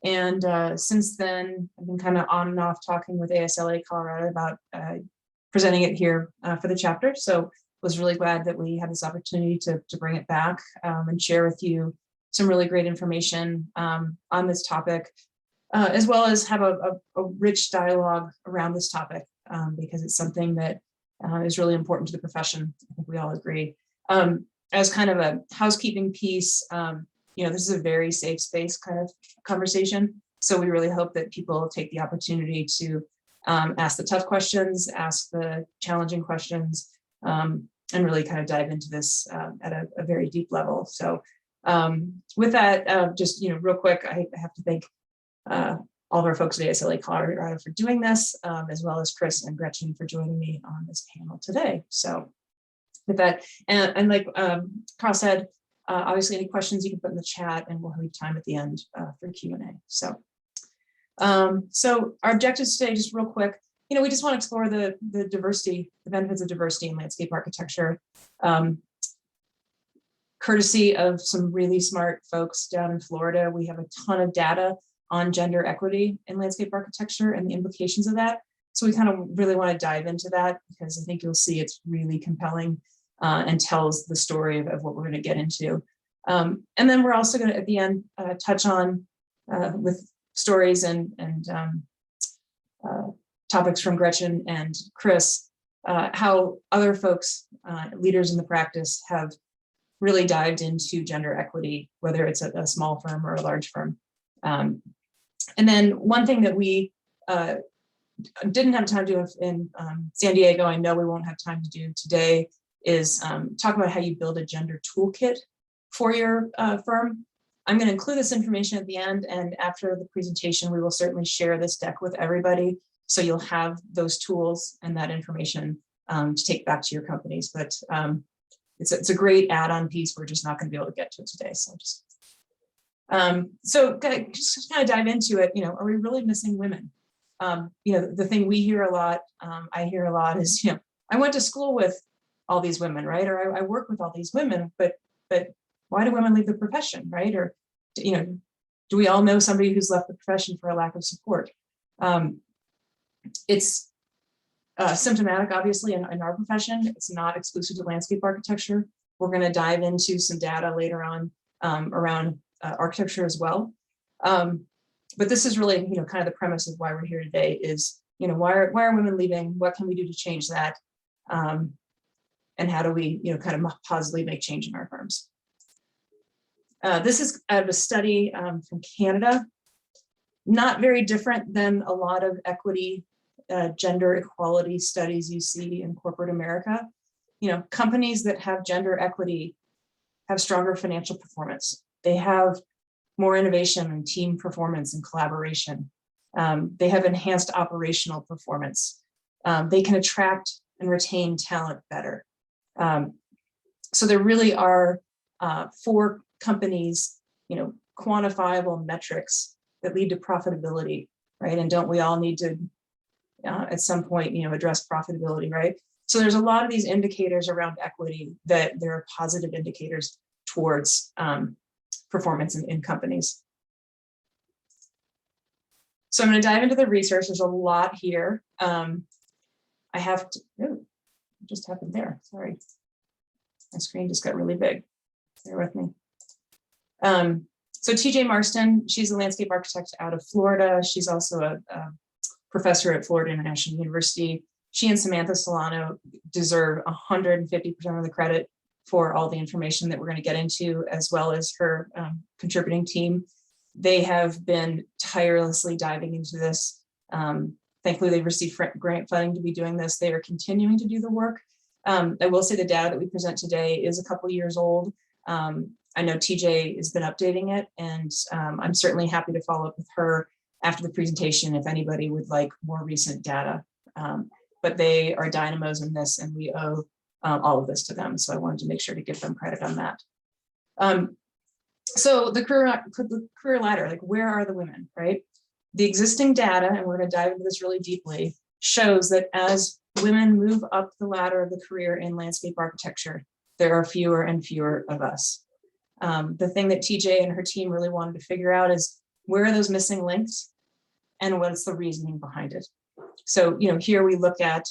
And since then, I've been kind of on and off talking with ASLA Colorado about presenting it here for the chapter. So was really glad that we had this opportunity to bring it back and share with you some really great information on this topic, as well as have a rich dialogue around this topic because it's something that is really important to the profession. I think we all agree. As kind of a housekeeping piece, this is a very safe space kind of conversation. So we really hope that people take the opportunity to ask the tough questions, ask the challenging questions, and really kind of dive into this at a very deep level. So with that, just real quick, I have to thank all of our folks at ASLA Colorado for doing this, as well as Chris and Gretchen for joining me on this panel today. So with that, and like Carl said, obviously any questions you can put in the chat, and we'll leave time at the end for Q&A. So our objectives today, just real quick, we just want to explore the diversity, the benefits of diversity in landscape architecture, courtesy of some really smart folks down in Florida. We have a ton of data on gender equity in landscape architecture and the implications of that. So we kind of really want to dive into that because I think you'll see it's really compelling and tells the story of what we're going to get into. And then we're also going to, at the end, touch on with stories and topics from Gretchen and Chris, how other folks, leaders in the practice, have really dived into gender equity, whether it's a small firm or a large firm. And then one thing that we didn't have time to do in San Diego, I know we won't have time to do today, is talk about how you build a gender toolkit for your firm. I'm going to include this information at the end, and after the presentation, we will certainly share this deck with everybody. So you'll have those tools and that information to take back to your companies. But it's a great add-on piece. We're just not going to be able to get to it today. So just just kind of dive into it. Are we really missing women? The thing we hear a lot, I hear a lot is, I went to school with all these women, right? Or I work with all these women, but why do women leave the profession, right? Or, do we all know somebody who's left the profession for a lack of support? It's symptomatic, obviously, in our profession. It's not exclusive to landscape architecture. We're going to dive into some data later on around architecture as well. But this is really, kind of the premise of why we're here today is, why are women leaving? What can we do to change that? And how do we, kind of positively make change in our firms? This is out of a study from Canada, not very different than a lot of equity, gender equality studies you see in corporate America. Companies that have gender equity have stronger financial performance. They have more innovation and team performance and collaboration. They have enhanced operational performance. They can attract and retain talent better. So there really are, for companies, quantifiable metrics that lead to profitability, right? And don't we all need to, at some point, address profitability, right? So there's a lot of these indicators around equity that there are positive indicators towards performance in companies. So I'm going to dive into the research. There's a lot here. I have to, oh, what just happened there? Sorry. My screen just got really big. Bear with me. So TJ Marston, she's a landscape architect out of Florida. She's also a professor at Florida International University. She and Samantha Solano deserve 150% of the credit for all the information that we're going to get into, as well as her contributing team. They have been tirelessly diving into this. Thankfully, they've received grant funding to be doing this. They are continuing to do the work. I will say the data that we present today is a couple years old. I know TJ has been updating it, and I'm certainly happy to follow up with her after the presentation if anybody would like more recent data. But they are dynamos in this, and we owe all of this to them. So I wanted to make sure to give them credit on that. So the career ladder, like where are the women, right? The existing data, and we're going to dive into this really deeply, shows that as women move up the ladder of the career in landscape architecture, there are fewer and fewer of us. The thing that TJ and her team really wanted to figure out is Where are those missing links? And what's the reasoning behind it? So, here we look at,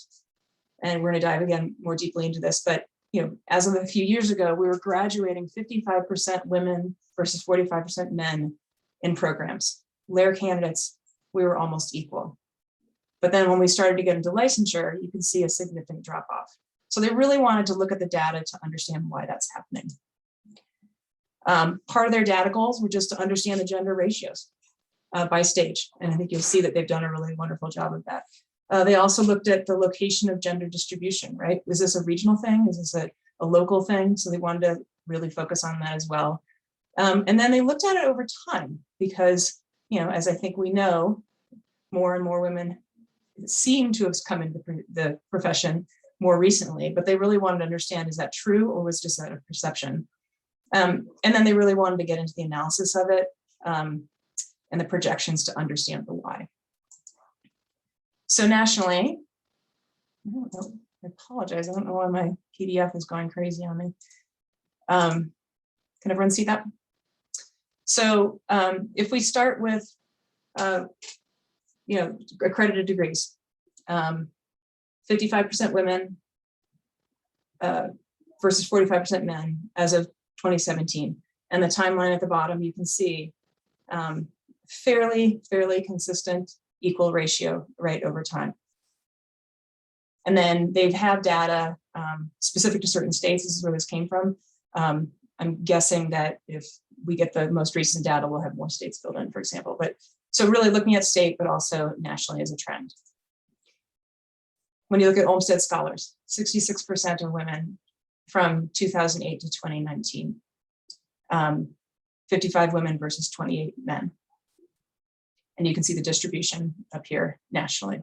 and we're going to dive again more deeply into this, but, as of a few years ago, we were graduating 55% women versus 45% men in programs. Lair candidates, we were almost equal. But then when we started to get into licensure, you can see a significant drop off. So they really wanted to look at the data to understand why that's happening. Part of their data goals were just to understand the gender ratios by stage. And I think you'll see that they've done a really wonderful job of that. They also looked at the location of gender distribution, right? Is this a regional thing? Is this a local thing? So they wanted to really focus on that as well. And then they looked at it over time because, as I think we know, more and more women seem to have come into the profession more recently, but they really wanted to understand, is that true or was just that a perception? And then they really wanted to get into the analysis of it and the projections to understand the why. So nationally, I apologize, I don't know why my PDF is going crazy on me. Can everyone see that? So if we start with, accredited degrees, 55% women versus 45% men as of 2017. And the timeline at the bottom, you can see fairly consistent equal ratio right over time. And then they've had data specific to certain states. This is where this came from. I'm guessing that if we get the most recent data, we'll have more states filled in, for example. But so really looking at state, but also nationally as a trend. When you look at Olmsted scholars, 66% are women from 2008 to 2019. 55 women versus 28 men. And you can see the distribution up here nationally.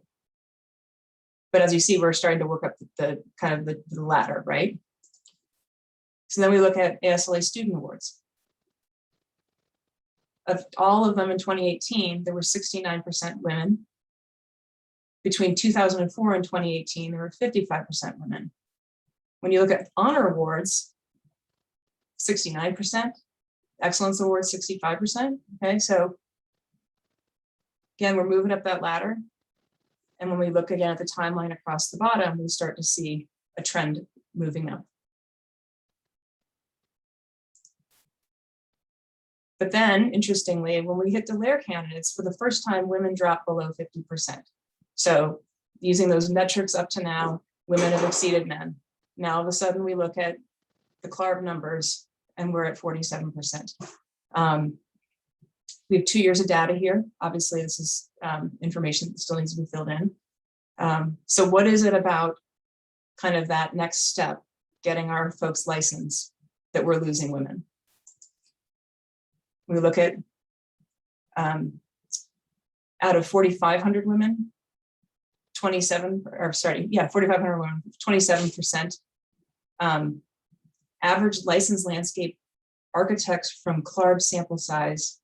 But as you see, we're starting to work up the kind of the ladder, right? So then we look at ASLA student awards. Of all of them in 2018, there were 69% women. Between 2004 and 2018, there were 55% women. When you look at honor awards, 69%, excellence awards, 65%. Okay, so again, we're moving up that ladder. And when we look again at the timeline across the bottom, we start to see a trend moving up. But then, interestingly, when we hit the Lair candidates, for the first time, women drop below 50%. So using those metrics up to now, women have exceeded men. Now, all of a sudden, we look at the CLARB numbers, and we're at 47%. We have 2 years of data here. Obviously, this is information that still needs to be filled in. So what is it about kind of that next step, getting our folks licensed, that we're losing women? We look at out of 4,500 women, 4,500 women, 27%. Average licensed landscape architects from CLARB sample size,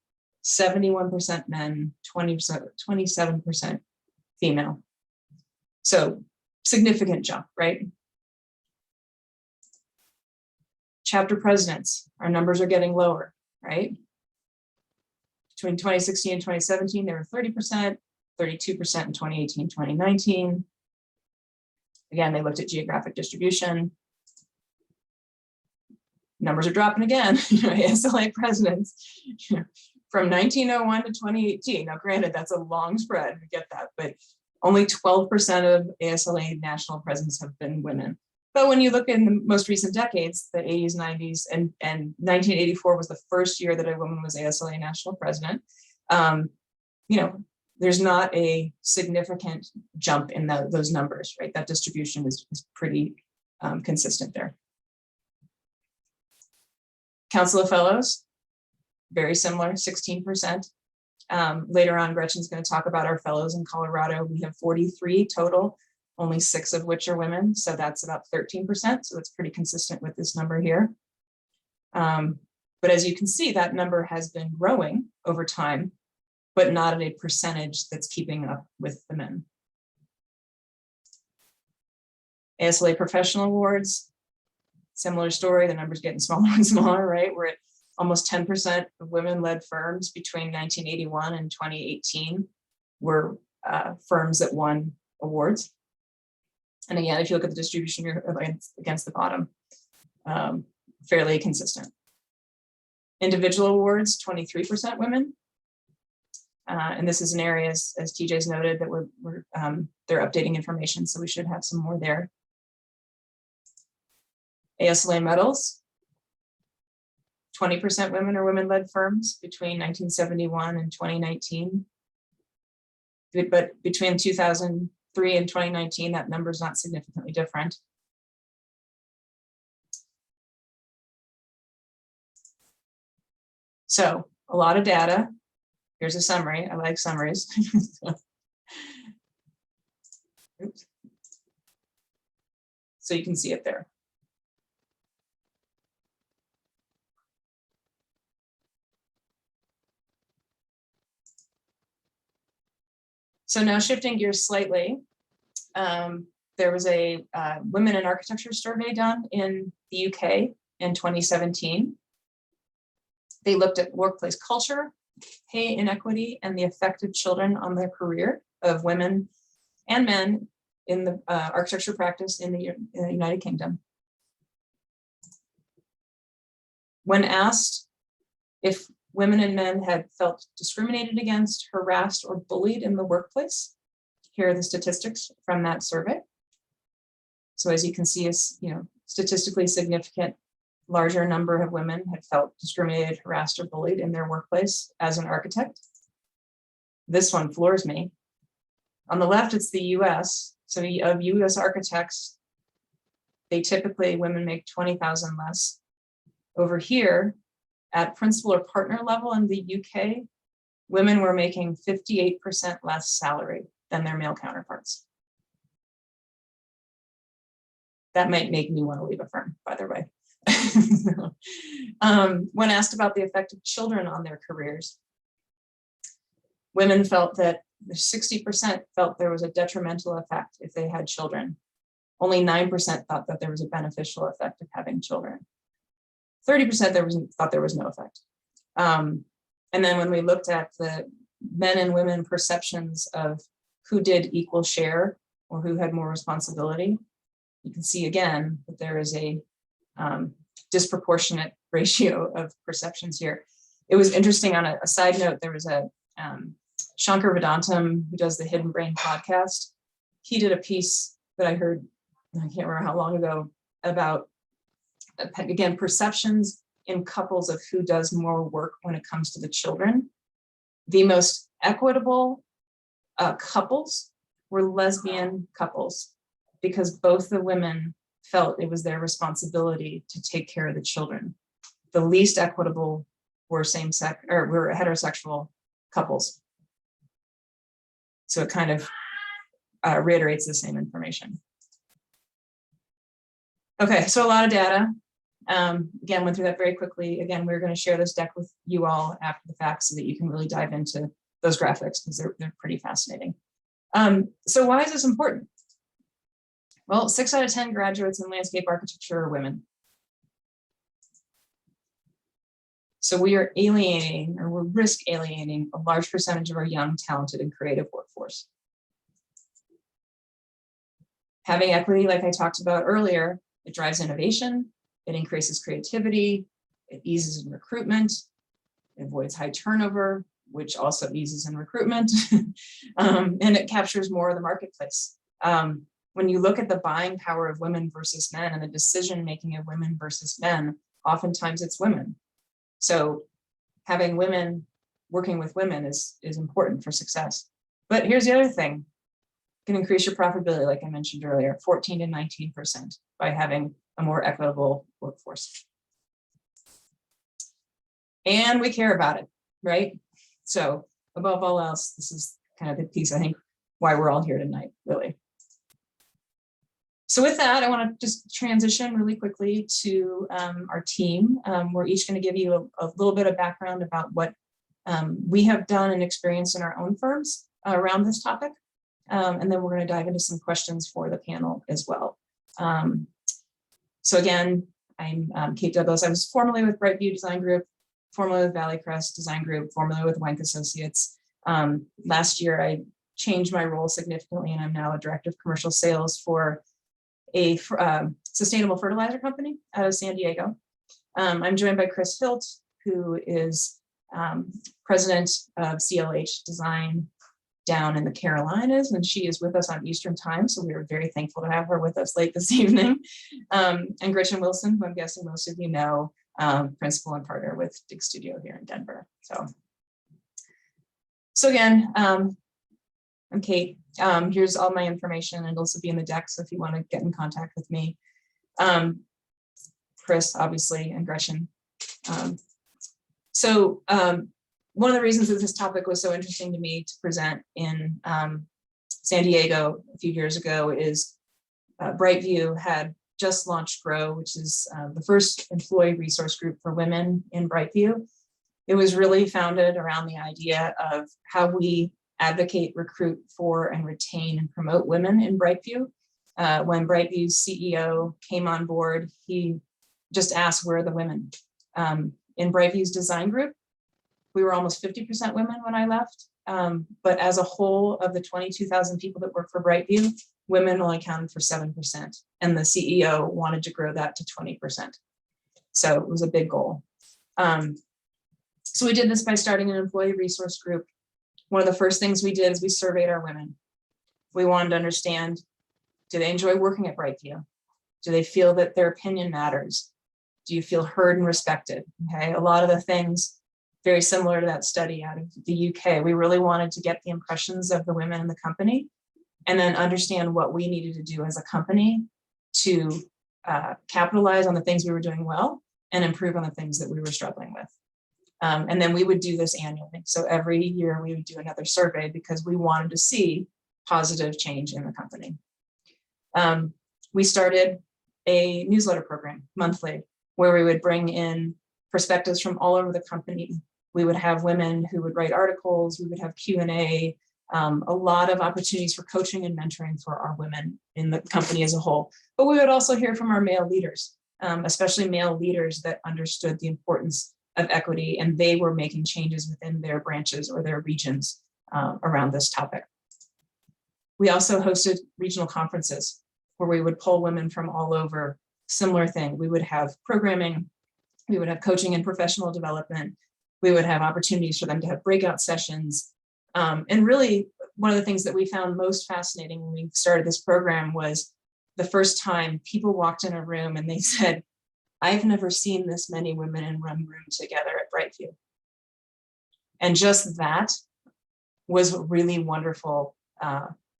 71% men, 27% female. So significant jump, right? Chapter presidents, our numbers are getting lower, right? Between 2016 and 2017, they were 30%, 32% in 2018, 2019. Again, they looked at geographic distribution. Numbers are dropping again, ASLA presidents from 1901 to 2018. Now, granted, that's a long spread, we get that, but only 12% of ASLA national presidents have been women. But when you look in the most recent decades, the 80s, 90s, and 1984 was the first year that a woman was ASLA national president, there's not a significant jump in those numbers, right? That distribution is pretty consistent there. Council of Fellows, very similar, 16%. Later on, Gretchen's going to talk about our fellows in Colorado. We have 43 total, only 6 of which are women. So that's about 13%. So it's pretty consistent with this number here. But as you can see, that number has been growing over time, but not at a percentage that's keeping up with the men. ASLA professional awards, similar story. The number's getting smaller and smaller, right? We're at Almost 10% of women-led firms between 1981 and 2018 were firms that won awards. And again, if you look at the distribution here against the bottom, fairly consistent. Individual awards, 23% women. And this is an area, as TJ's noted, that they're updating information, so we should have some more there. ASLA medals, 20% women or women-led firms between 1971 and 2019. But between 2003 and 2019, that number is not significantly different. So a lot of data. Here's a summary. I like summaries. Oops. So you can see it there. So now shifting gears slightly, there was a Women in Architecture survey done in the UK in 2017. They looked at workplace culture, pay inequity, and the effect of children on their career of women and men in the architecture practice in the United Kingdom. When asked if women and men had felt discriminated against, harassed, or bullied in the workplace, here are the statistics from that survey. So as you can see, is statistically significant, larger number of women had felt discriminated, harassed, or bullied in their workplace as an architect. This one floors me. On the left, it's the US. So of US architects, women make 20,000 less. Over here, at principal or partner level in the UK, women were making 58% less salary than their male counterparts. That might make me want to leave a firm, by the way. When asked about the effect of children on their careers, women felt that 60% felt there was a detrimental effect if they had children. Only 9% thought that there was a beneficial effect of having children. 30% thought there was no effect. And then when we looked at the men and women perceptions of who did equal share or who had more responsibility, you can see again that there is a disproportionate ratio of perceptions here. It was interesting. On a side note, there was a Shankar Vedantam, who does the Hidden Brain podcast. He did a piece that I heard, I can't remember how long ago, about, again, perceptions in couples of who does more work when it comes to the children. The most equitable couples were lesbian couples, because both the women felt it was their responsibility to take care of the children. The least equitable were same-sex or were heterosexual couples. So it kind of reiterates the same information. Okay, so a lot of data. Again, went through that very quickly. Again, we're going to share this deck with you all after the fact so that you can really dive into those graphics, because they're pretty fascinating. So why is this important? Well, 6 out of 10 graduates in landscape architecture are women. So we are alienating, or we're risk alienating, a large percentage of our young, talented, and creative workforce. Having equity, like I talked about earlier, it drives innovation, it increases creativity, it eases in recruitment, it avoids high turnover, which also eases in recruitment, and it captures more of the marketplace. When you look at the buying power of women versus men and the decision-making of women versus men, oftentimes it's women. So having women working with women is important for success. But here's the other thing. You can increase your profitability, like I mentioned earlier, 14 to 19% by having a more equitable workforce. And we care about it, right? So above all else, this is kind of the piece, I think, why we're all here tonight, really. So with that, I want to just transition really quickly to our team. We're each going to give you a little bit of background about what we have done and experienced in our own firms around this topic. And then we're going to dive into some questions for the panel as well. So again, I'm Kate Douglas. I was formerly with Brightview Design Group. formerly with Valley Crest Design Group, formerly with Wenck Associates. Last year, I changed my role significantly, and I'm now a director of commercial sales for a sustainable fertilizer company out of San Diego. I'm joined by Chris Hilt, who is president of CLH Design down in the Carolinas, and she is with us on Eastern time, so we are very thankful to have her with us late this evening. And Gretchen Wilson, who I'm guessing most of you know, principal and partner with Dig Studio here in Denver. So again, I'm Kate. Here's all my information, and it'll also be in the deck, so if you want to get in contact with me. Chris, obviously, and Gretchen. One of the reasons that this topic was so interesting to me to present in San Diego a few years ago is Brightview had just launched GROW, which is the first employee resource group for women in Brightview. It was really founded around the idea of how we advocate, recruit for, and retain and promote women in Brightview. When Brightview's CEO came on board, he just asked, where are the women? In Brightview's design group, we were almost 50% women when I left. But as a whole of the 22,000 people that work for Brightview, women only accounted for 7%. And the CEO wanted to grow that to 20%. So it was a big goal. So we did this by starting an employee resource group. One of the first things we did is we surveyed our women. We wanted to understand, do they enjoy working at Brightview? Do they feel that their opinion matters? Do you feel heard and respected? Okay, a lot of the things very similar to that study out of the UK. We really wanted to get the impressions of the women in the company and then understand what we needed to do as a company to capitalize on the things we were doing well and improve on the things that we were struggling with. And then we would do this annually. So every year we would do another survey because we wanted to see positive change in the company. We started a newsletter program monthly where we would bring in perspectives from all over the company. We would have women who would write articles, we would have Q&A, a lot of opportunities for coaching and mentoring for our women in the company as a whole. But we would also hear from our male leaders, especially male leaders that understood the importance of equity, and they were making changes within their branches or their regions around this topic. We also hosted regional conferences where we would pull women from all over. Similar thing, we would have programming, we would have coaching and professional development, we would have opportunities for them to have breakout sessions. And really, one of the things that we found most fascinating when we started this program was the first time people walked in a room and they said, I've never seen this many women in one room together at Brightview. And just that was really wonderful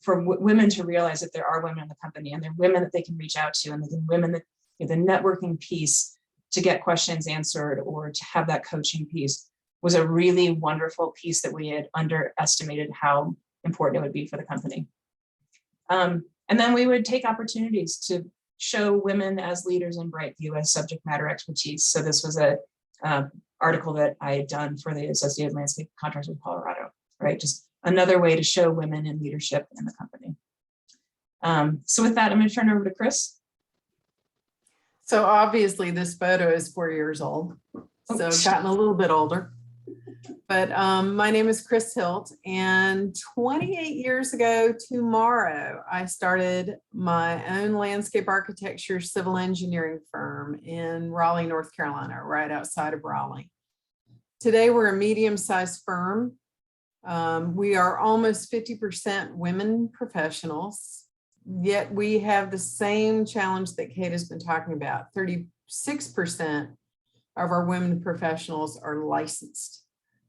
for women to realize that there are women in the company and there are women that they can reach out to, and the women that, the networking piece to get questions answered or to have that coaching piece was a really wonderful piece that we had underestimated how important it would be for the company. And then we would take opportunities to show women as leaders in Brightview as subject matter expertise. So this was a article that I had done for the Associated Landscape Contractors of Colorado, right? Just another way to show women in leadership in the company. So with that, I'm going to turn it over to Chris. So obviously this photo is 4 years old, so gotten a little bit older. But my name is Chris Hilt, and 28 years ago tomorrow, I started my own landscape architecture civil engineering firm in Raleigh, North Carolina, right outside of Raleigh. Today, we're a medium-sized firm. We are almost 50% women professionals, yet we have the same challenge that Kate has been talking about. 36% of our women professionals are licensed.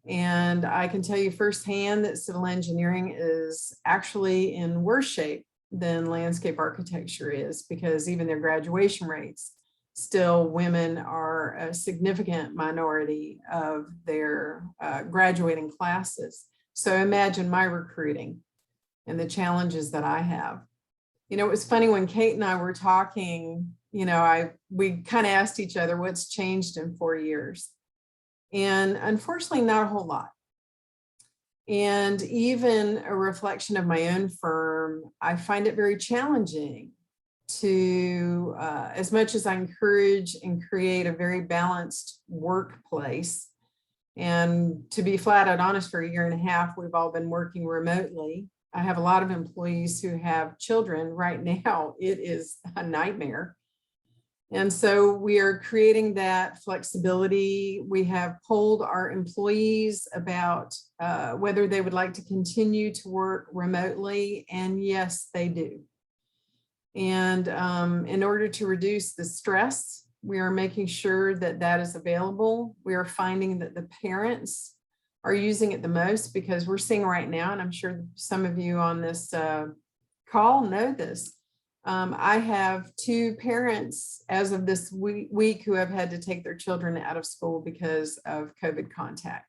And I can tell you firsthand that civil engineering is actually in worse shape than landscape architecture is, because even their graduation rates, still women are a significant minority of their graduating classes. So imagine my recruiting and the challenges that I have. You know, it was funny when Kate and I were talking, you know, we kind of asked each other what's changed in 4 years. And unfortunately, not a whole lot. And even a reflection of my own firm, I find it very challenging to, as much as I encourage and create a very balanced workplace, And to be flat out honest, for a year and a half, we've all been working remotely. I have a lot of employees who have children right now. It is a nightmare. And so we are creating that flexibility. We have polled our employees about whether they would like to continue to work remotely, and yes, they do. And in order to reduce the stress, we are making sure that that is available. We are finding that the parents are using it the most, because we're seeing right now, and I'm sure some of you on this call know this, I have 2 parents as of this week who have had to take their children out of school because of COVID contact.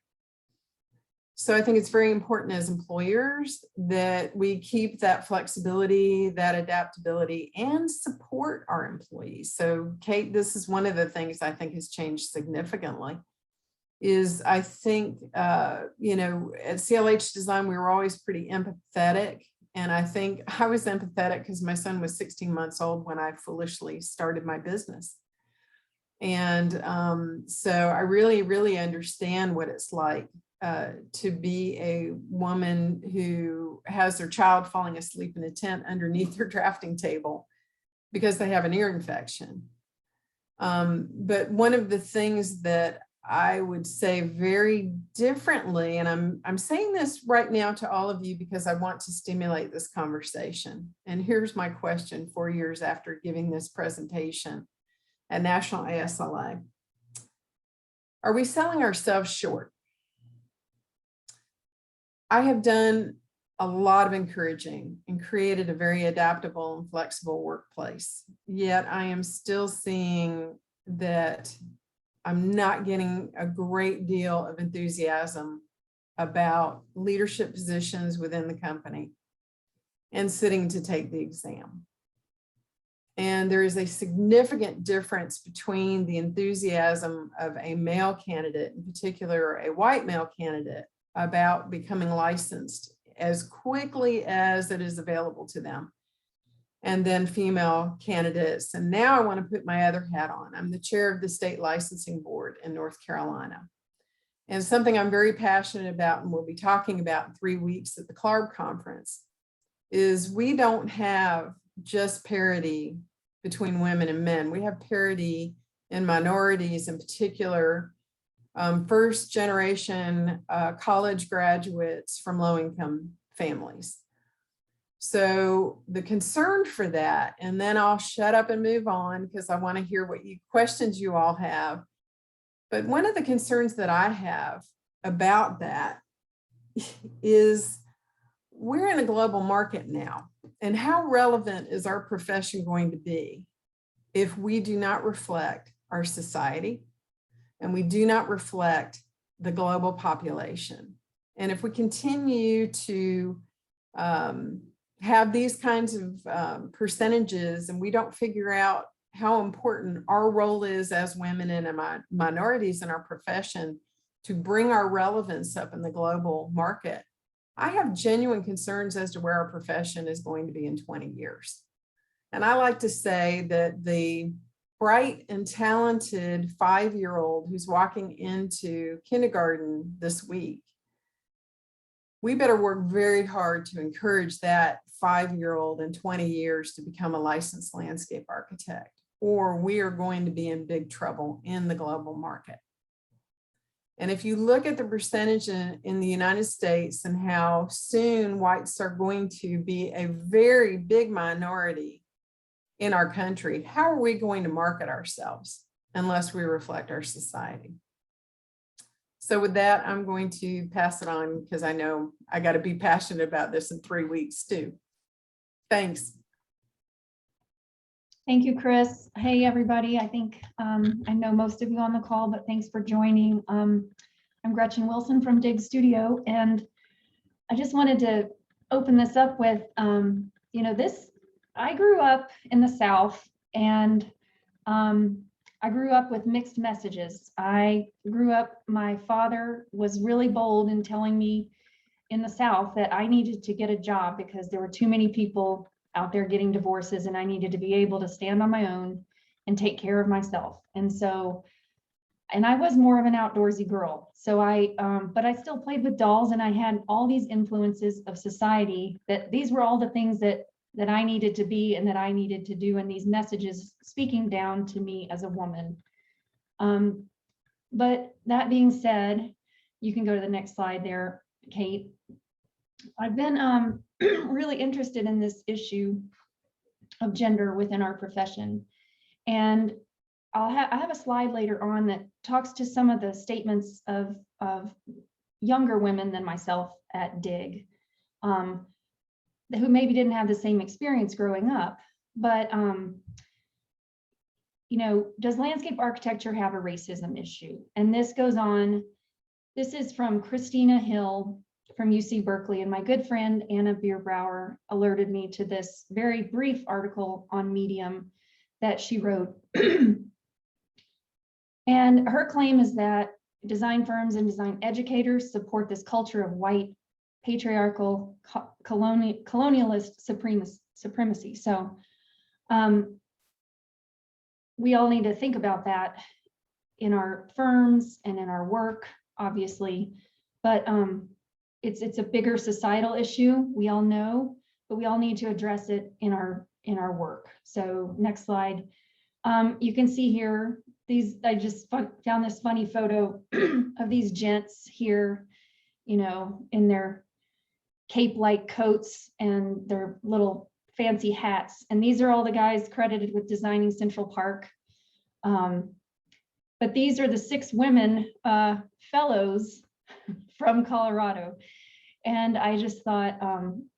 So I think it's very important as employers that we keep that flexibility, that adaptability, and support our employees. So Kate, this is one of the things I think has changed significantly. Is I think, you know, at CLH Design, we were always pretty empathetic. And I think I was empathetic because my son was 16 months old when I foolishly started my business. And so I really, really understand what it's like to be a woman who has their child falling asleep in a tent underneath their drafting table because they have an ear infection. But one of the things that I would say very differently, and I'm saying this right now to all of you because I want to stimulate this conversation. And here's my question 4 years after giving this presentation at National ASLA. Are we selling ourselves short? I have done a lot of encouraging and created a very adaptable and flexible workplace. Yet I am still seeing that I'm not getting a great deal of enthusiasm about leadership positions within the company and sitting to take the exam. And there is a significant difference between the enthusiasm of a male candidate, in particular a white male candidate, about becoming licensed as quickly as it is available to them, and then female candidates. And now I want to put my other hat on. I'm the chair of the state licensing board in North Carolina. And something I'm very passionate about, and we'll be talking about in 3 weeks at the CLARB conference, is we don't have just parity between women and men. We have parity in minorities, in particular, first generation college graduates from low-income families. So the concern for that, and then I'll shut up and move on because I want to hear what questions you all have. But one of the concerns that I have about that is we're in a global market now. And how relevant is our profession going to be if we do not reflect our society and we do not reflect the global population? And if we continue to have these kinds of percentages and we don't figure out how important our role is as women and minorities in our profession to bring our relevance up in the global market, I have genuine concerns as to where our profession is going to be in 20 years. And I like to say that the bright and talented 5-year-old who's walking into kindergarten this week, we better work very hard to encourage that 5-year-old in 20 years to become a licensed landscape architect, or we are going to be in big trouble in the global market. And if you look at the percentage in the United States and how soon whites are going to be a very big minority in our country, how are we going to market ourselves unless we reflect our society? So with that, I'm going to pass it on because I know I got to be passionate about this in 3 weeks too. Thanks. Thank you, Chris. Hey, everybody. I think I know most of you on the call, but thanks for joining. I'm Gretchen Wilson from Dig Studio, and I just wanted to open this up with, I grew up in the South, and I grew up with mixed messages. My father was really bold in telling me in the South that I needed to get a job because there were too many people out there getting divorces, and I needed to be able to stand on my own and take care of myself. And so and I was more of an outdoorsy girl. So but I still played with dolls, and I had all these influences of society that these were all the things that I needed to be and that I needed to do, and these messages speaking down to me as a woman. But that being said, you can go to the next slide there, Kate. I've been really interested in this issue of gender within our profession. And I have a slide later on that talks to some of the statements of younger women than myself at DIG, who maybe didn't have the same experience growing up, but you know, does landscape architecture have a racism issue? And this goes on. This is from Christina Hill from UC Berkeley, and my good friend Anna Bierbauer alerted me to this very brief article on Medium that she wrote. And her claim is that design firms and design educators support this culture of white, patriarchal, colonialist supremacy. So we all need to think about that in our firms and in our work, obviously, but it's a bigger societal issue, we all know, but we all need to address it in our work. So next slide. You can see here, I just found this funny photo of these gents here, you know, in their cape-like coats and their little fancy hats. And these are all the guys credited with designing Central Park. But these are the 6 women fellows from Colorado. And I just thought,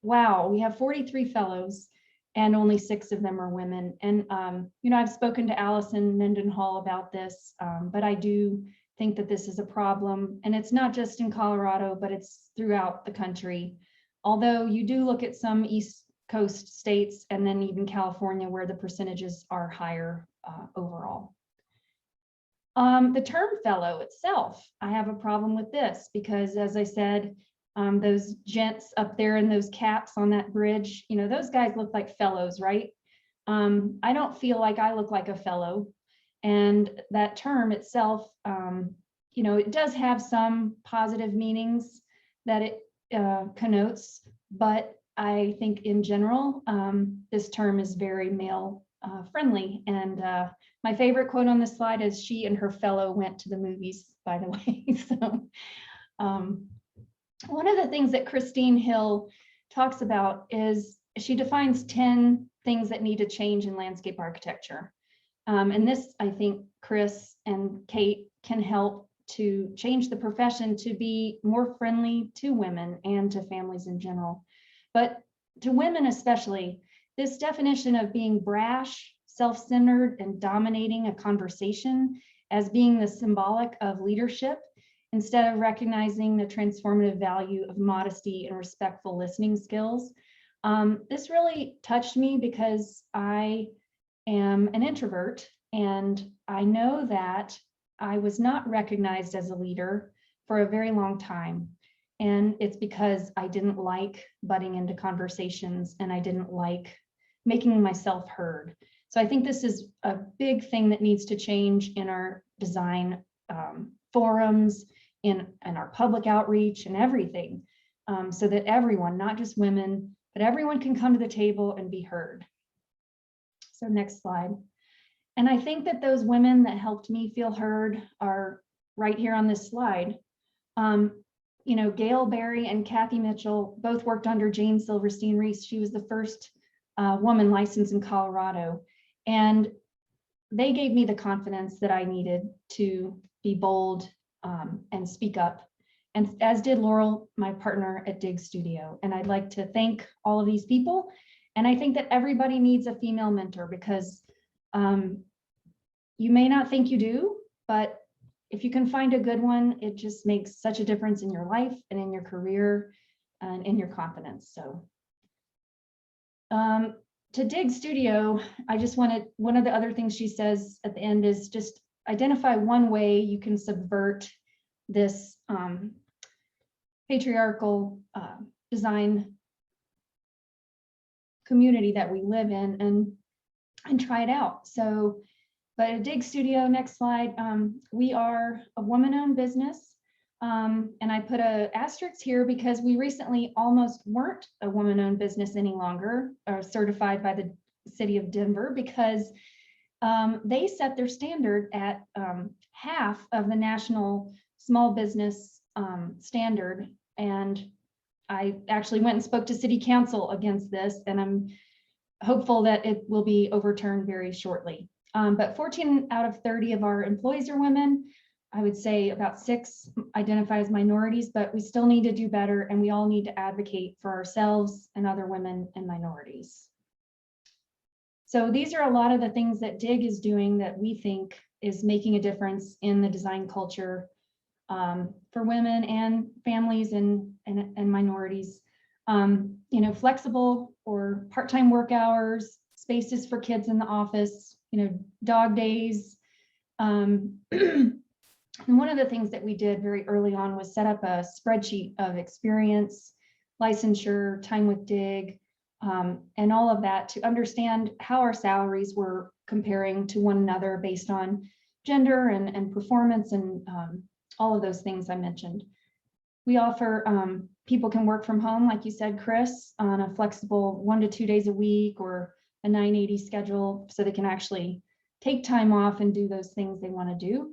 wow, we have 43 fellows and only 6 of them are women. And, you know, I've spoken to Allison Mendenhall about this, but I do think that this is a problem. And it's not just in Colorado, but it's throughout the country. Although you do look at some East Coast states and then even California where the percentages are higher overall. The term fellow itself, I have a problem with this because, as I said, those gents up there in those caps on that bridge, you know, those guys look like fellows, right? I don't feel like I look like a fellow. And that term itself, you know, it does have some positive meanings that it connotes, but I think in general, this term is very male friendly. And my favorite quote on this slide is, "She and her fellow went to the movies," by the way. So one of the things that Christine Hill talks about is she defines 10 things that need to change in landscape architecture. And this, I think, Chris and Kate can help to change the profession to be more friendly to women and to families in general. But to women especially, this definition of being brash, self-centered, and dominating a conversation as being the symbolic of leadership, instead of recognizing the transformative value of modesty and respectful listening skills. This really touched me because I am an introvert, and I know that I was not recognized as a leader for a very long time. And it's because I didn't like butting into conversations and I didn't like making myself heard. So I think this is a big thing that needs to change in our design forums, in our public outreach and everything, so that everyone, not just women, but everyone can come to the table and be heard. So next slide. And I think that those women that helped me feel heard are right here on this slide. You know, Gail Berry and Kathy Mitchell both worked under Jane Silverstein Reese. She was the first woman licensed in Colorado. And they gave me the confidence that I needed to be bold and speak up, and as did Laurel, my partner at Dig Studio. And I'd like to thank all of these people. And I think that everybody needs a female mentor, because you may not think you do, but if you can find a good one, it just makes such a difference in your life and in your career and in your confidence. So to Dig Studio, I just wanted, one of the other things she says at the end is just identify one way you can subvert this patriarchal design community that we live in, and try it out. So But at Dig Studio, next slide, we are a woman-owned business. And I put a asterisk here because we recently almost weren't a woman-owned business any longer, or certified by the city of Denver, because they set their standard at half of the national small business standard. And I actually went and spoke to city council against this, and I'm hopeful that it will be overturned very shortly. But 14 out of 30 of our employees are women. I would say about 6 identify as minorities, but we still need to do better, and we all need to advocate for ourselves and other women and minorities. So these are a lot of the things that DIG is doing that we think is making a difference in the design culture for women and families and minorities. You know, flexible or part-time work hours, spaces for kids in the office, you know, dog days. And one of the things that we did very early on was set up a spreadsheet of experience, licensure, time with DIG, and all of that to understand how our salaries were comparing to one another based on gender and performance and all of those things I mentioned. We offer, people can work from home, like you said, Chris, on a flexible 1 to 2 days a week or a 980 schedule, so they can actually take time off and do those things they want to do.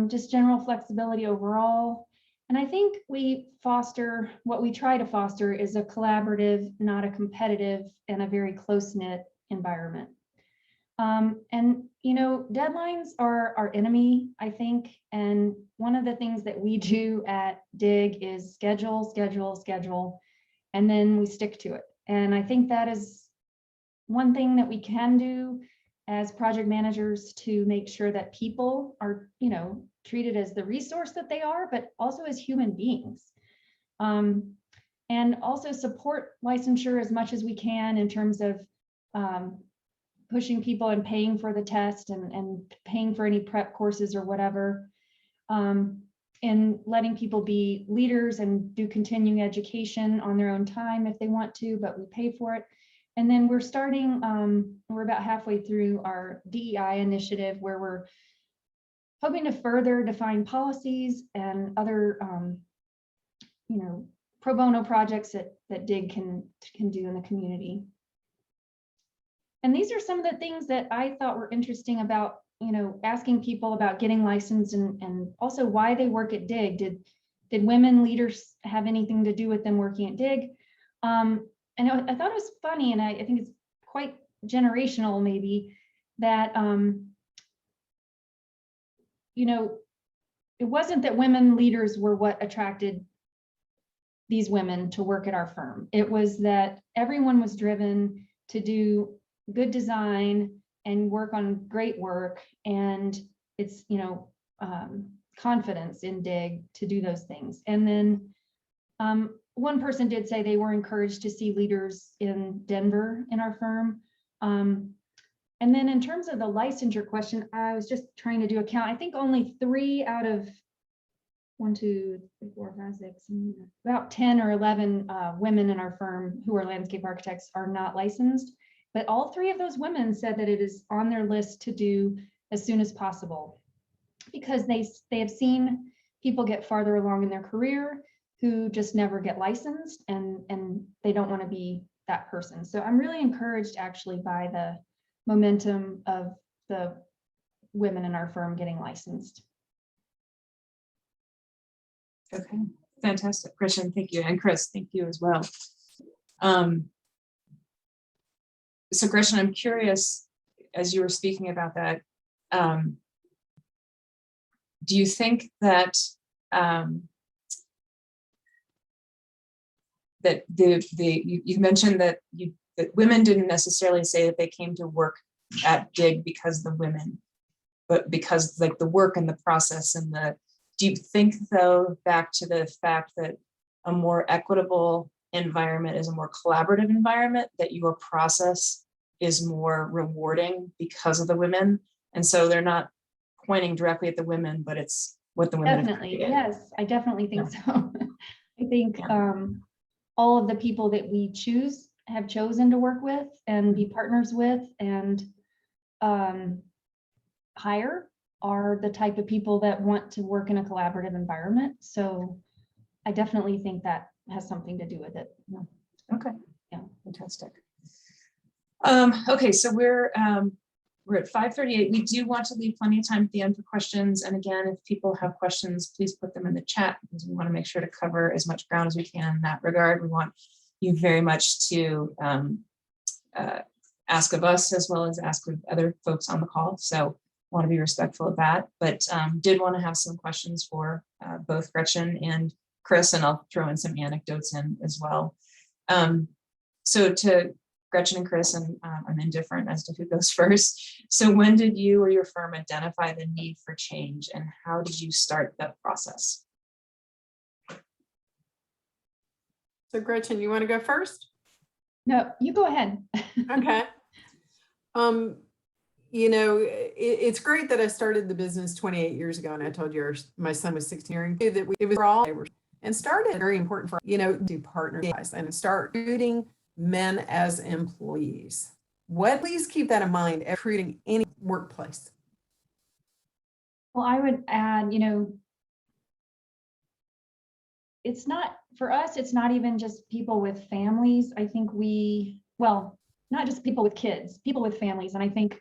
Just general flexibility overall. And I think we foster, what we try to foster is a collaborative, not a competitive, and a very close-knit environment. And, you know, deadlines are our enemy, I think. And one of the things that we do at DIG is schedule, schedule, schedule, and then we stick to it. And I think that is one thing that we can do as project managers to make sure that people are, you know, treated as the resource that they are, but also as human beings. And also support licensure as much as we can in terms of pushing people and paying for the test and paying for any prep courses or whatever, and letting people be leaders and do continuing education on their own time if they want to, but we pay for it. And then we're starting, we're about halfway through our DEI initiative, where we're hoping to further define policies and other, you know, pro bono projects that DIG can do in the community. And these are some of the things that I thought were interesting about, you know, asking people about getting licensed and also why they work at DIG. Did women leaders have anything to do with them working at DIG? And I thought it was funny, and I think it's quite generational maybe, that, you know, it wasn't that women leaders were what attracted these women to work at our firm. It was that everyone was driven to do good design and work on great work. And it's, you know, confidence in DIG to do those things. And then one person did say they were encouraged to see leaders in Denver in our firm. And then in terms of the licensure question, I was just trying to do a count. I think only 3 out of 1, 2, 3, 4, 5, 6, about 10 or 11 women in our firm who are landscape architects are not licensed. But all 3 of those women said that it is on their list to do as soon as possible, because they have seen people get farther along in their career who just never get licensed, and they don't want to be that person. So I'm really encouraged actually by the momentum of the women in our firm getting licensed. Okay, fantastic, Gretchen, thank you, and Chris, thank you as well. So Gretchen, I'm curious, as you were speaking about that, do you think that that you mentioned that that women didn't necessarily say that they came to work at DIG because of the women, but because like the work and the process and do you think though, back to the fact that a more equitable environment is a more collaborative environment, that your process is more rewarding because of the women? And so they're not pointing directly at the women, but it's what the women Definitely, yes, I definitely think so. I think all of the people that we have chosen to work with and be partners with, and hire are the type of people that want to work in a collaborative environment. So I definitely think that has something to do with it. Okay. Yeah. Fantastic. Okay, so we're at 5:38. We do want to leave plenty of time at the end for questions. And again, if people have questions, please put them in the chat because we want to make sure to cover as much ground as we can in that regard. We want you very much to ask of us as well as ask of other folks on the call. So want to be respectful of that, but did want to have some questions for both Gretchen and Chris, and I'll throw in some anecdotes in as well. So to Gretchen and Chris, and I'm indifferent as to who goes first. So when did you or your firm identify the need for change, and how did you start that process? So Gretchen, you want to go first? No, you go ahead. Okay. You know, it's great that I started the business 28 years ago, and I told you my son was 16. That it was all and started very important for, you know, do partners and start recruiting men as employees. Please keep that in mind at recruiting any workplace. Well, I would add, you know, it's not, for us, it's not even just people with families. I think well, not just people with kids, people with families. And I think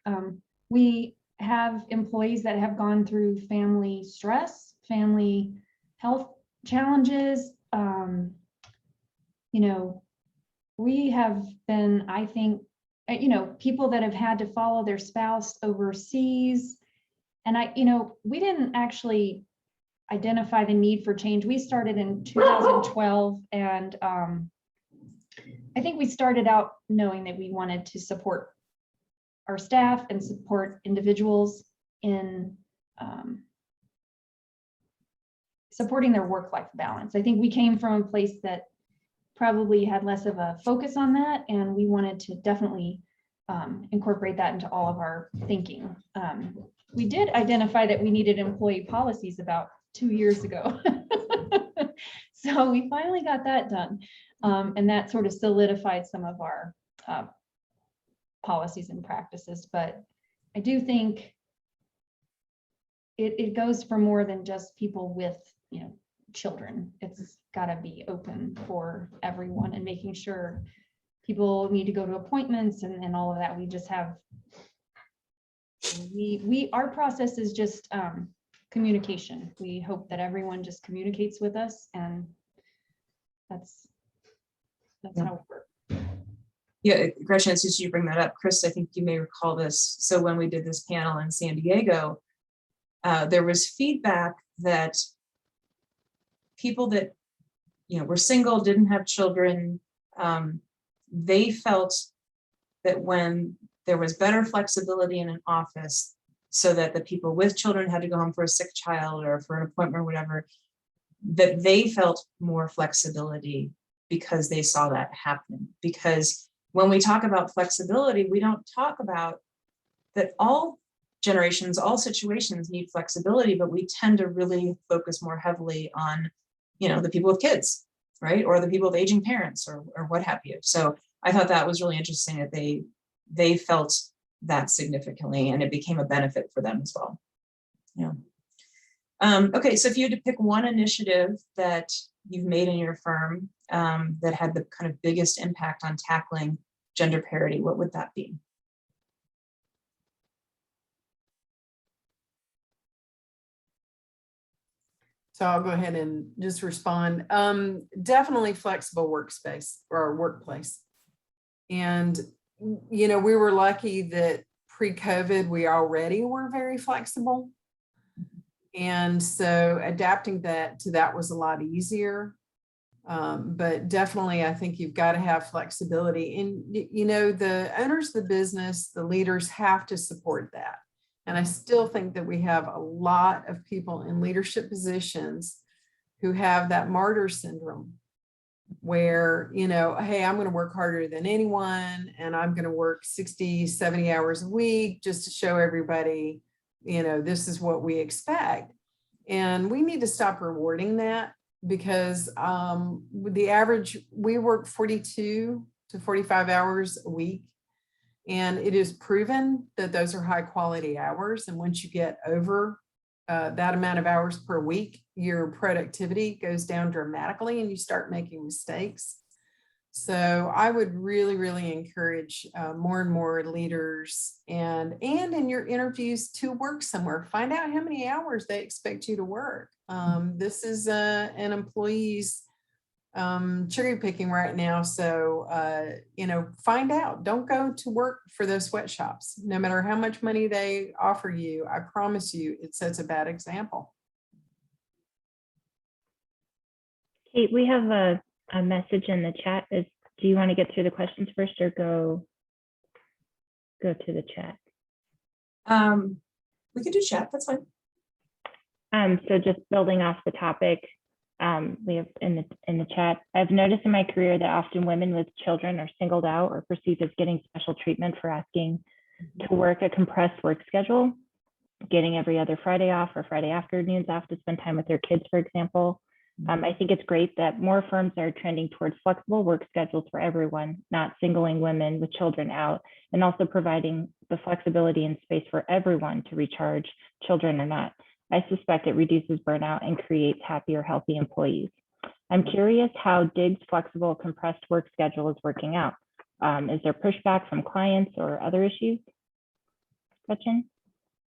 we have employees that have gone through family stress, family health challenges. You know, we have been, I think, you know, people that have had to follow their spouse overseas. And you know, we didn't actually identify the need for change. We started in 2012, and I think we started out knowing that we wanted to support our staff and support individuals in supporting their work-life balance. I think we came from a place that probably had less of a focus on that, and we wanted to definitely incorporate that into all of our thinking. We did identify that we needed employee policies about 2 years ago. So we finally got that done. And that sort of solidified some of our policies and practices. But I do think it goes for more than just people with, you know, children. It's got to be open for everyone, and making sure people need to go to appointments and all of that. We just have, our process is just communication. We hope that everyone just communicates with us, and that's how it works. Yeah, Gretchen, since you bring that up, Chris, I think you may recall this. So when we did this panel in San Diego, there was feedback that people that, you know, were single, didn't have children, they felt that when there was better flexibility in an office, so that the people with children had to go home for a sick child or for an appointment or whatever, that they felt more flexibility because they saw that happening. Because when we talk about flexibility, we don't talk about that all generations, all situations need flexibility, but we tend to really focus more heavily on, you know, the people with kids, right? Or the people with aging parents, or what have you. So I thought that was really interesting that they felt that significantly, and it became a benefit for them as well. Yeah. Okay, so if you had to pick one initiative that you've made in your firm that had the kind of biggest impact on tackling gender parity, what would that be? So I'll go ahead and just respond. Definitely flexible workspace or workplace. And, you know, we were lucky that pre-COVID, we already were very flexible. And so adapting that to that was a lot easier. But definitely, I think you've got to have flexibility. And, you know, the owners of the business, the leaders have to support that. And I still think that we have a lot of people in leadership positions who have that martyr syndrome where, you know, hey, I'm going to work harder than anyone, and I'm going to work 60, 70 hours a week just to show everybody, you know, this is what we expect. And we need to stop rewarding that, because the average, we work 42 to 45 hours a week. And it is proven that those are high quality hours. And once you get over that amount of hours per week, your productivity goes down dramatically and you start making mistakes. So I would really, really encourage more and more leaders and in your interviews to work somewhere, find out how many hours they expect you to work. This is an employee's cherry picking right now. So, find out, don't go to work for those sweatshops, no matter how much money they offer you. I promise you, it sets a bad example. Kate, we have a message in the chat. Do you want to get through the questions first or go to the chat? We can do chat, that's fine. So just building off the topic, we have in the chat, I've noticed in my career that often women with children are singled out or perceived as getting special treatment for asking to work a compressed work schedule, getting every other Friday off or Friday afternoons off to spend time with their kids, for example. I think it's great that more firms are trending towards flexible work schedules for everyone, not singling women with children out, and also providing the flexibility and space for everyone to recharge, children or not. I suspect it reduces burnout and creates happier, healthy employees. I'm curious how DIG's flexible compressed work schedule is working out. Is there pushback from clients or other issues? Gretchen?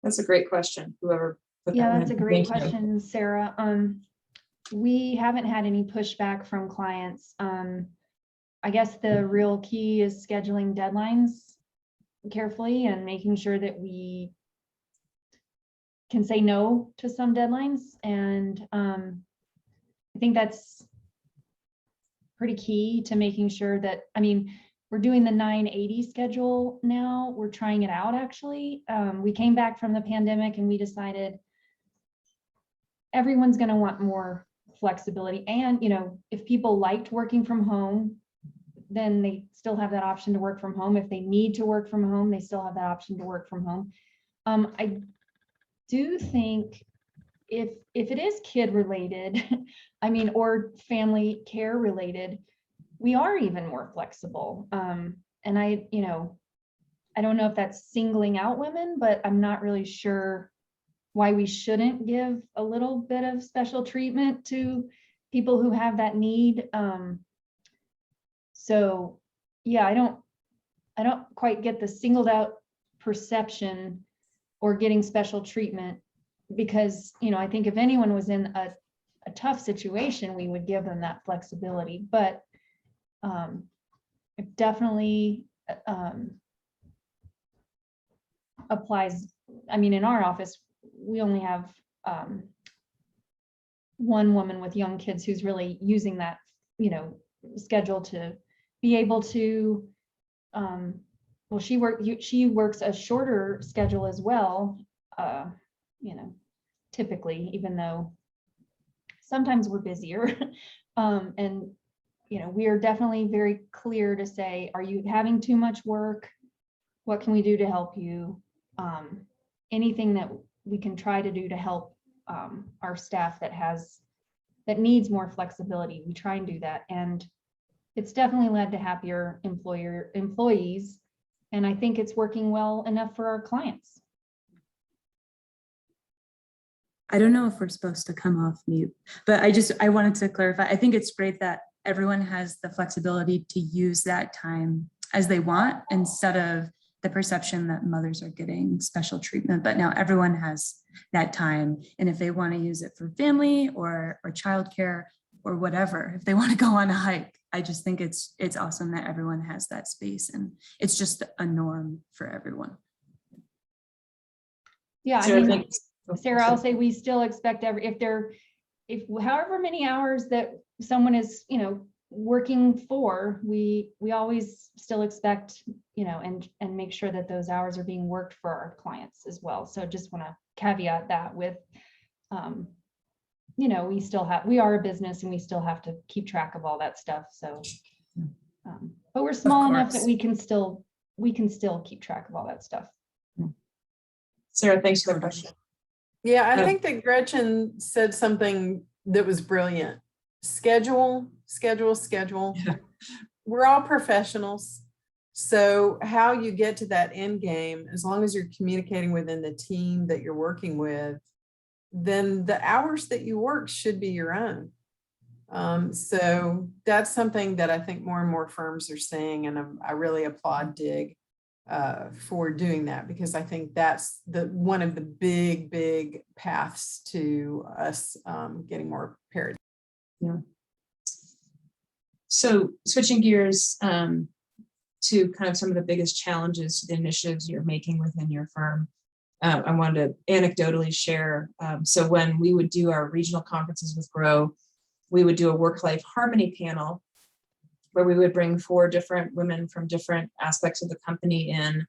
That's a great question. Whoever put that Yeah, one that's a in. great Thank you. question, Sarah. We haven't had any pushback from clients. I guess the real key is scheduling deadlines carefully and making sure that we can say no to some deadlines. And I think that's pretty key to making sure that, we're doing the 980 schedule now. We're trying it out, actually. We came back from the pandemic and we decided everyone's going to want more flexibility. And, if people liked working from home, then they still have that option to work from home. If they need to work from home, they still have that option to work from home. I do think if it is kid related, or family care related, we are even more flexible. And I don't know if that's singling out women, but I'm not really sure why we shouldn't give a little bit of special treatment to people who have that need. So yeah, I don't quite get the singled out perception or getting special treatment, because, I think if anyone was in a tough situation, we would give them that flexibility. But it definitely applies. In our office, we only have one woman with young kids who's really using that, schedule to be able to, she works a shorter schedule as well, typically, even though sometimes we're busier. And, we are definitely very clear to say, are you having too much work? What can we do to help you? Anything that we can try to do to help our staff that needs more flexibility, we try and do that. And it's definitely led to happier employees. And I think it's working well enough for our clients. I don't know if we're supposed to come off mute, but I wanted to clarify. I think it's great that everyone has the flexibility to use that time as they want, instead of the perception that mothers are getting special treatment. But now everyone has that time. And if they want to use it for family or childcare or whatever, if they want to go on a hike, I just think it's awesome that everyone has that space, and it's just a norm for everyone. Yeah, So Sarah, I'll say we still expect if however many hours that someone is, working for, we always still expect, and make sure that those hours are being worked for our clients as well. So just want to caveat that with, we are a business and we still have to keep track of all that stuff. So, but we're small enough that we can still keep track of all that stuff. Sarah, thanks for the question. Yeah, I think that Gretchen said something that was brilliant. Schedule. Yeah. We're all professionals. So how you get to that end game, as long as you're communicating within the team that you're working with, then the hours that you work should be your own. So that's something that I think more and more firms are saying, and I really applaud DIG for doing that, because I think that's one of the big paths to us getting more parity. Yeah. So switching gears to kind of some of the biggest challenges, the initiatives you're making within your firm. I wanted to anecdotally share. So when we would do our regional conferences with Grow, we would do a work-life harmony panel where we would bring 4 different women from different aspects of the company in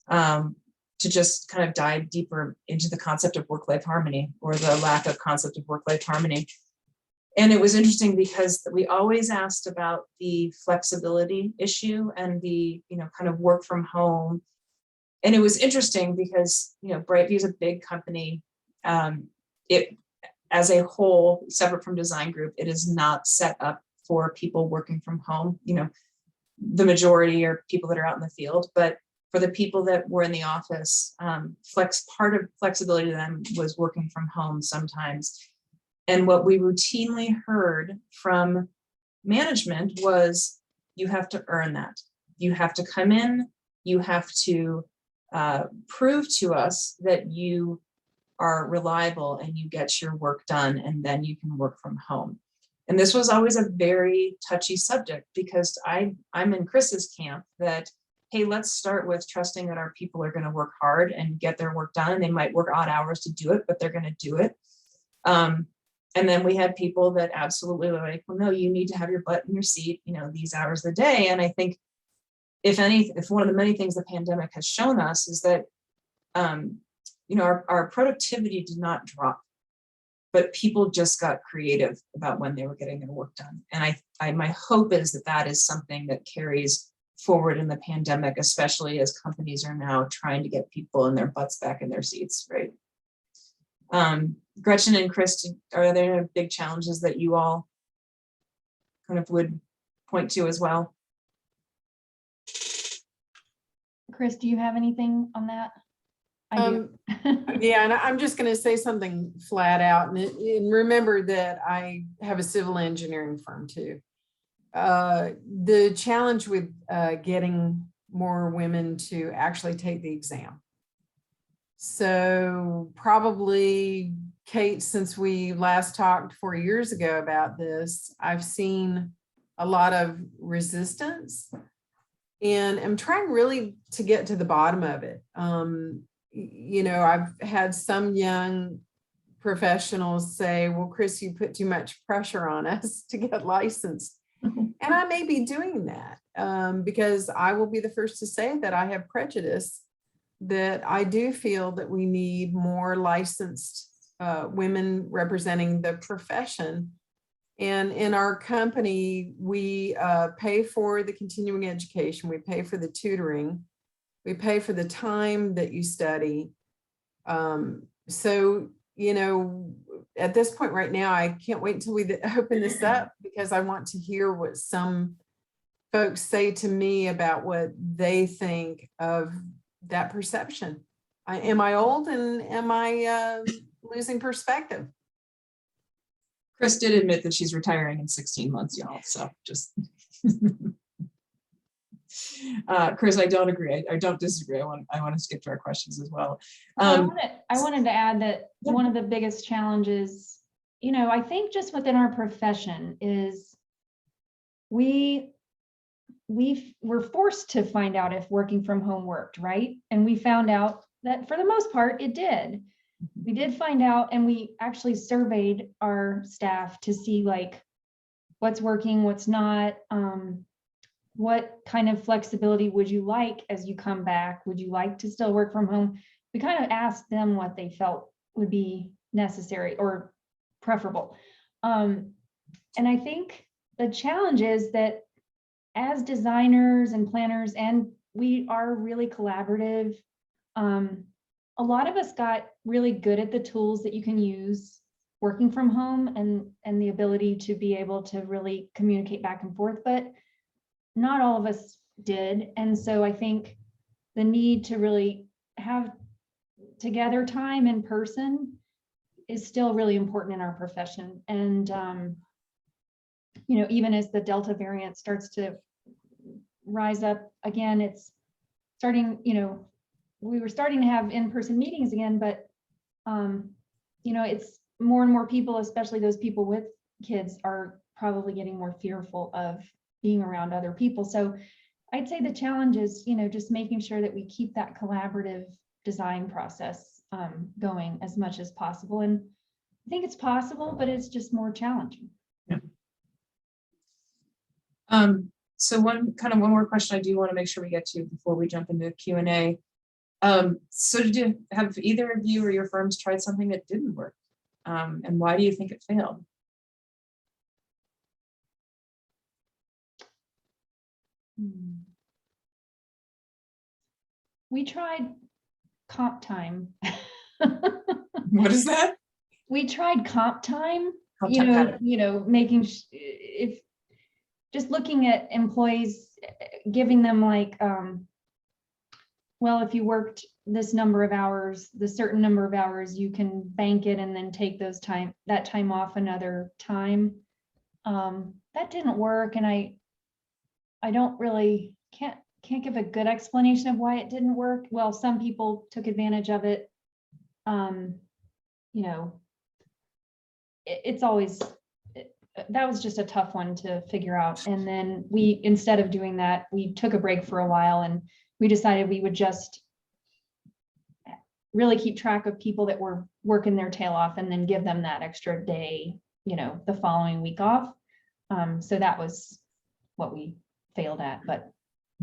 to just kind of dive deeper into the concept of work-life harmony, or the lack of concept of work-life harmony. And it was interesting because we always asked about the flexibility issue and the, kind of work from home. And it was interesting because, Brightview is a big company. It, as a whole, separate from design group, it is not set up for people working from home. The majority are people that are out in the field, but for the people that were in the office, part of flexibility to them was working from home sometimes. And what we routinely heard from management was, you have to earn that. You have to come in, you have to prove to us that you are reliable and you get your work done, and then you can work from home. And this was always a very touchy subject, because I'm in Chris's camp that, hey, let's start with trusting that our people are going to work hard and get their work done. And they might work odd hours to do it, but they're going to do it. And then we had people that absolutely were like, well, no, you need to have your butt in your seat, these hours of the day. And I think if one of the many things the pandemic has shown us is that, our productivity did not drop, but people just got creative about when they were getting their work done. And my hope is that is something that carries forward in the pandemic, especially as companies are now trying to get people and their butts back in their seats, right? Gretchen and Chris, are there big challenges that you all kind of would point to as well? Chris, do you have anything on that? I do. Yeah, and I'm just going to say something flat out, and remember that I have a civil engineering firm too. The challenge with getting more women to actually take the exam. So probably, Kate, since we last talked 4 years ago about this, I've seen a lot of resistance, and I'm trying really to get to the bottom of it. I've had some young professionals say, well, Chris, you put too much pressure on us to get licensed. And I may be doing that because I will be the first to say that I have prejudice, that I do feel that we need more licensed women representing the profession. And in our company, we pay for the continuing education, we pay for the tutoring, we pay for the time that you study. So, at this point right now, I can't wait until we open this up, because I want to hear what some folks say to me about what they think of that perception. Am I old, and am I losing perspective? Chris did admit that she's retiring in 16 months, y'all. So just, Chris, I don't agree. I don't disagree. I want to skip to our questions as well. I wanted to add that one of the biggest challenges, I think just within our profession is we were forced to find out if working from home worked, right? And we found out that for the most part, it did. We did find out, and we actually surveyed our staff to see what's working, what's not, what kind of flexibility would you like as you come back? Would you like to still work from home? We kind of asked them what they felt would be necessary or preferable. And I think the challenge is that as designers and planners, and we are really collaborative, a lot of us got really good at the tools that you can use working from home, and the ability to be able to really communicate back and forth, but not all of us did. And so I think the need to really have together time in person is still really important in our profession. And, you know, even as the Delta variant starts to rise up again, it's starting, you know, we were starting to have in-person meetings again, but, you know, it's more and more people, especially those people with kids, are probably getting more fearful of being around other people. So I'd say the challenge is, you know, just making sure that we keep that collaborative design process going as much as possible. And I think it's possible, but it's just more challenging. Yeah. So one more question I do want to make sure we get to before we jump into Q&A. So have either of you or your firms tried something that didn't work? And why do you think it failed? We tried comp time. What is that? We tried comp time, Comp time, got it. you know, making if just looking at employees, giving them like, well, if you worked this number of hours, the certain number of hours, you can bank it and then take that time off another time. That didn't work, and I don't really can't give a good explanation of why it didn't work. Well, some people took advantage of it. You know, it's always, that was just a tough one to figure out. And then we, instead of doing that, we took a break for a while, and we decided we would just really keep track of people that were working their tail off and then give them that extra day, you know, the following week off. So that was what we failed at, but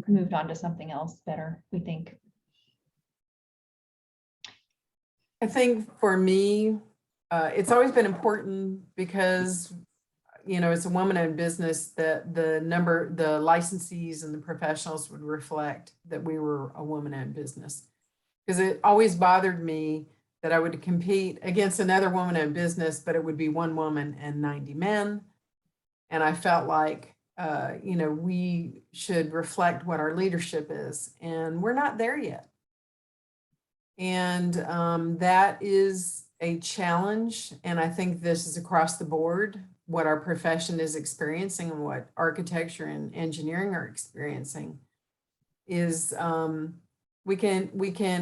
moved on to something else better, we think. I think for me, it's always been important because, you know, as a woman-owned business, that the licensees and the professionals would reflect that we were a woman-owned business. Because it always bothered me that I would compete against another woman-owned business, but it would be one woman and 90 men. And I felt like, you know, we should reflect what our leadership is, and we're not there yet. And that is a challenge. And I think this is across the board, what our profession is experiencing and what architecture and engineering are experiencing is we can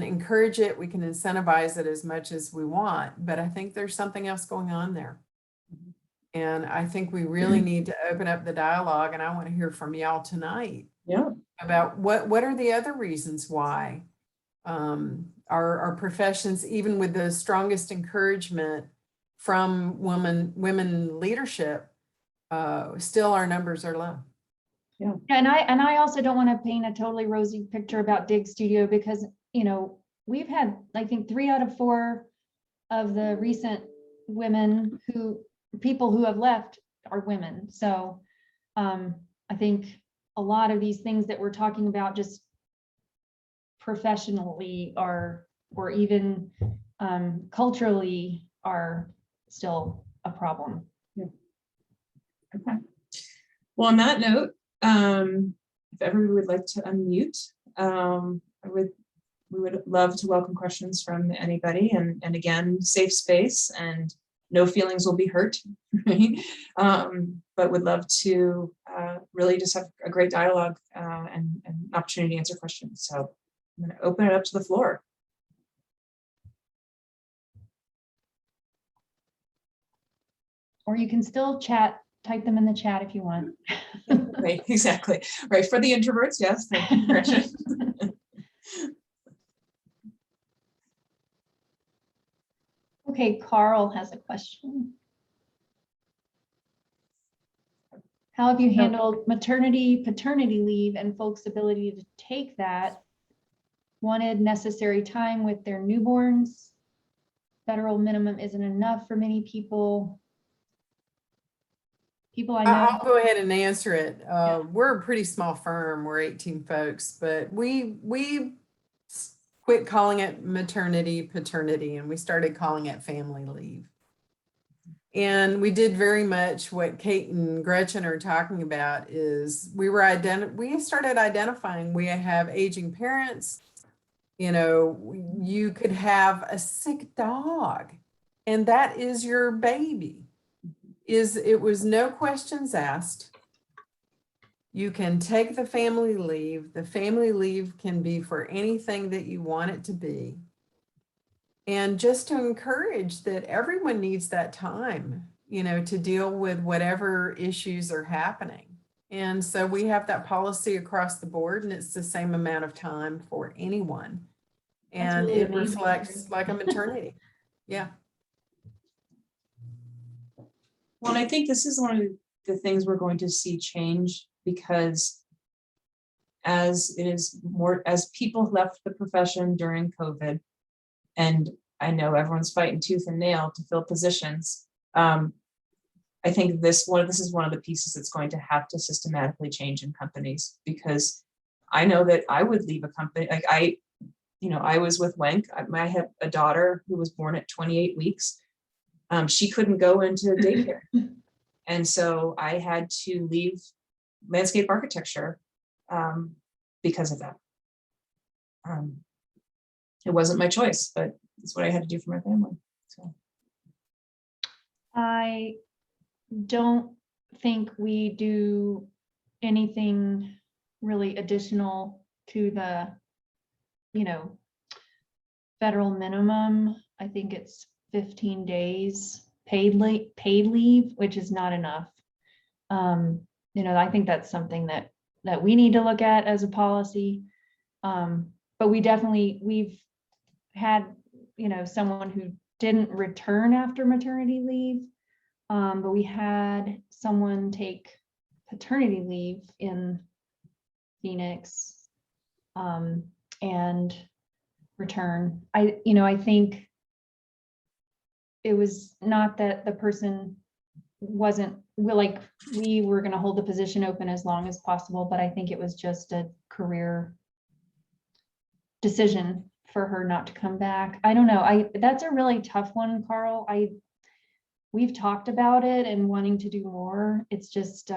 encourage it, we can incentivize it as much as we want, but I think there's something else going on there. And I think we really need to open up the dialogue, and I want to hear from y'all tonight. Yeah. About what are the other reasons why our professions, even with the strongest encouragement from women leadership, still our numbers are low. Yeah, and I also don't want to paint a totally rosy picture about Dig Studio, because, you know, we've had, I think, 3 out of 4 of the recent people who have left are women. So I think a lot of these things that we're talking about just professionally or even culturally are still a problem. Yeah. Okay. Well, on that note, if everybody would like to unmute, we would love to welcome questions from anybody, and again, safe space and no feelings will be hurt, right? But would love to really just have a great dialogue and an opportunity to answer questions. So I'm going to open it up to the floor. Or you can still type them in the chat if you want. Right, exactly. Right, for the introverts, yes. Thank you, Gretchen. Okay, Carl has a question. How have you handled maternity, paternity leave and folks' ability to take that? Wanted necessary time with their newborns. Federal minimum isn't enough for many people. People I know. I'll go ahead and answer it. We're a pretty small firm. We're 18 folks, but we quit calling it maternity, paternity, and we started calling it family leave. And we did very much what Kate and Gretchen are talking about is we started identifying, we have aging parents, you know, you could have a sick dog and that is your baby. It was no questions asked. You can take the family leave. The family leave can be for anything that you want it to be. And just to encourage that everyone needs that time, you know, to deal with whatever issues are happening. And so we have that policy across the board, and it's the same amount of time for anyone. That's And really it amazing. reflects like a maternity. Yeah. Well, and I think this is one of the things we're going to see change, because as people left the profession during COVID, and I know everyone's fighting tooth and nail to fill positions. I think this is one of the pieces that's going to have to systematically change in companies, because I know that I would leave a company. Like I was with Wenk. I have a daughter who was born at 28 weeks. She couldn't go into daycare. And so I had to leave landscape architecture because of that. It wasn't my choice, but it's what I had to do for my family. So I don't think we do anything really additional to the, federal minimum. I think it's 15 days paid leave, which is not enough. I think that's something that we need to look at as a policy. But we've had, someone who didn't return after maternity leave. But we had someone take paternity leave in Phoenix and return. I think it was not that the person wasn't we were going to hold the position open as long as possible, but I think it was just a career decision for her not to come back. I don't know. That's a really tough one, Carl. We've talked about it and wanting to do more. It's just,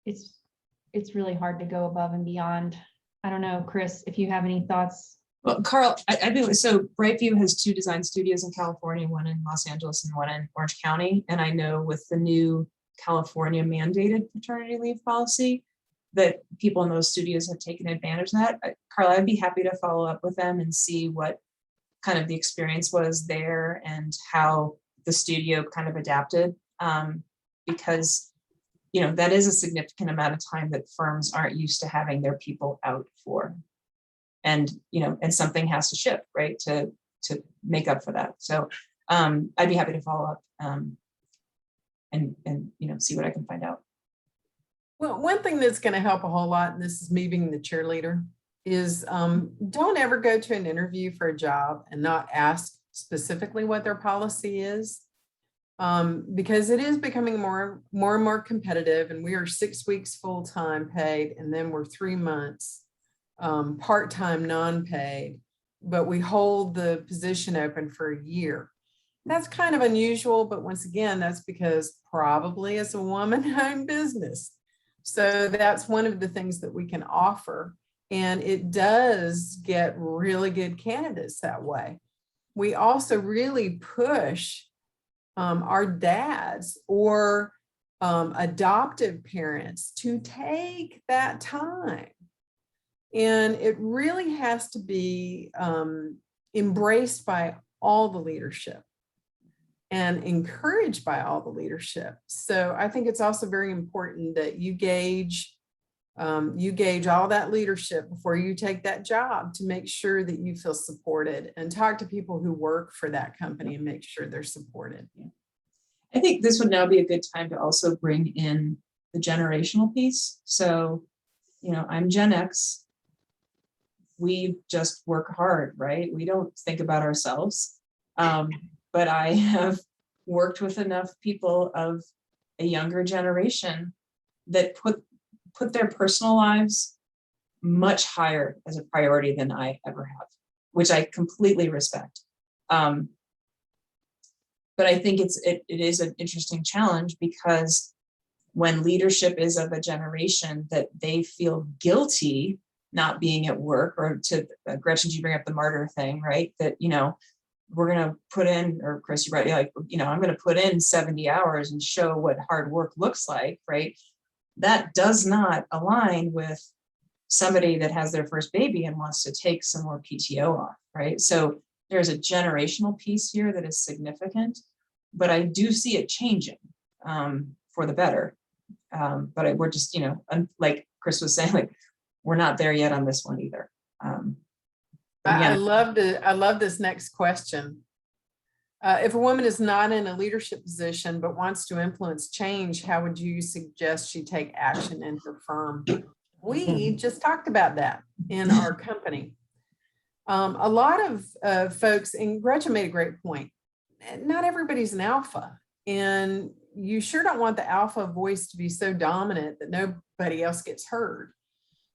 it's really hard to go above and beyond. I don't know, Chris, if you have any thoughts. well, Carl, I think so. Brightview has 2 design studios in California, one in Los Angeles and one in Orange County. And I know with the new California mandated paternity leave policy, that people in those studios have taken advantage of that. Carl, I'd be happy to follow up with them and see what kind of the experience was there and how the studio kind of adapted, because that is a significant amount of time that firms aren't used to having their people out for, and something has to shift, right, to make up for that. So I'd be happy to follow up and see what I can find out. Well, one thing that's going to help a whole lot, and this is me being the cheerleader, is don't ever go to an interview for a job and not ask specifically what their policy is, because it is becoming more and more competitive, and we are 6 weeks full-time paid, and then we're 3 months part-time non-paid, but we hold the position open for a year. That's kind of unusual, but once again, that's because probably it's a woman-owned business. So that's one of the things that we can offer. And it does get really good candidates that way. We also really push our dads or adoptive parents to take that time. And it really has to be embraced by all the leadership and encouraged by all the leadership. So I think it's also very important that you gauge all that leadership before you take that job to make sure that you feel supported, and talk to people who work for that company and make sure they're supported. I think this would now be a good time to also bring in the generational piece. So, I'm Gen X. We just work hard, right? We don't think about ourselves. But I have worked with enough people of a younger generation that put their personal lives much higher as a priority than I ever have, which I completely respect. But I think it is an interesting challenge, because when leadership is of a generation that they feel guilty not being at work, or to Gretchen, you bring up the martyr thing, right? That, we're going to put in, or Chris, you're right, like, I'm going to put in 70 hours and show what hard work looks like, right? That does not align with somebody that has their first baby and wants to take some more PTO off, right? So there's a generational piece here that is significant, but I do see it changing for the better. But we're just, like Chris was saying, like, we're not there yet on this one either. I love this next question. If a woman is not in a leadership position but wants to influence change, how would you suggest she take action in her firm? We just talked about that in our company. A lot of folks, and Gretchen made a great point, not everybody's an alpha, and you sure don't want the alpha voice to be so dominant that nobody else gets heard.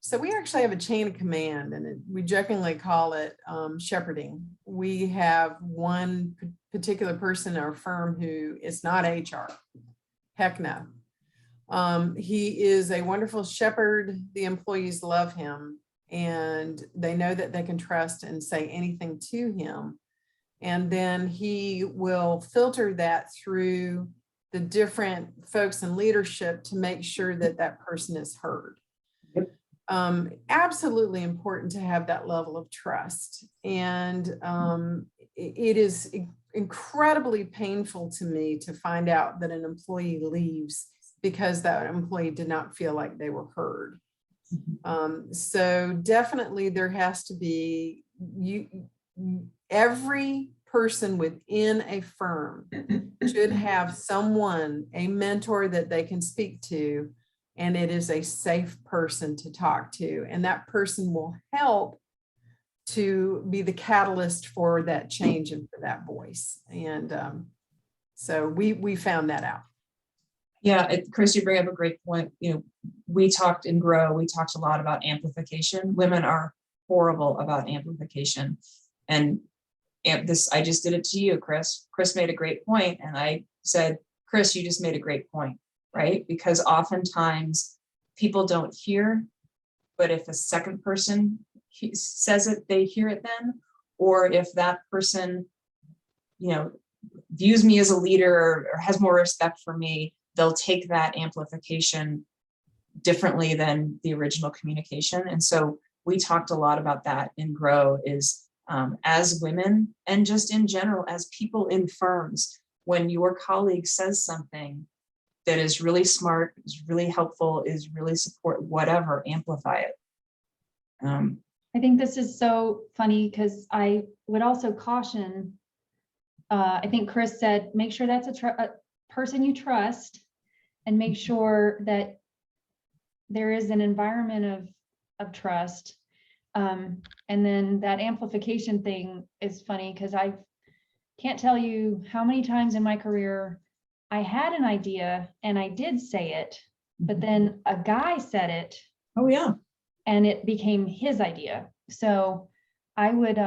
So we actually have a chain of command, and we jokingly call it shepherding. We have one particular person in our firm who is not HR. Heck no. He is a wonderful shepherd. The employees love him, and they know that they can trust and say anything to him. And then he will filter that through the different folks in leadership to make sure that that person is heard. Yep. Absolutely important to have that level of trust. And it is incredibly painful to me to find out that an employee leaves because that employee did not feel like they were heard. So definitely there has to be, every person within a firm should have someone, a mentor that they can speak to, and it is a safe person to talk to, and that person will help to be the catalyst for that change and for that voice. And so we found that out. Yeah, Chris, you bring up a great point. We talked in Grow, we talked a lot about amplification. Women are horrible about amplification. And I just did it to you, Chris. Chris made a great point, and I said, Chris, you just made a great point, right? Because oftentimes people don't hear, but if a second person says it, they hear it then. Or if that person, views me as a leader or has more respect for me, they'll take that amplification differently than the original communication. And so we talked a lot about that in Grow, is as women, and just in general, as people in firms, when your colleague says something that is really smart, is really helpful, is really support, whatever, amplify it. I think this is so funny because I would also caution, I think Chris said, make sure that's a person you trust, and make sure that there is an environment of trust. And then that amplification thing is funny because I can't tell you how many times in my career I had an idea and I did say it, but then a guy said it. Oh yeah. And it became his idea. So I would,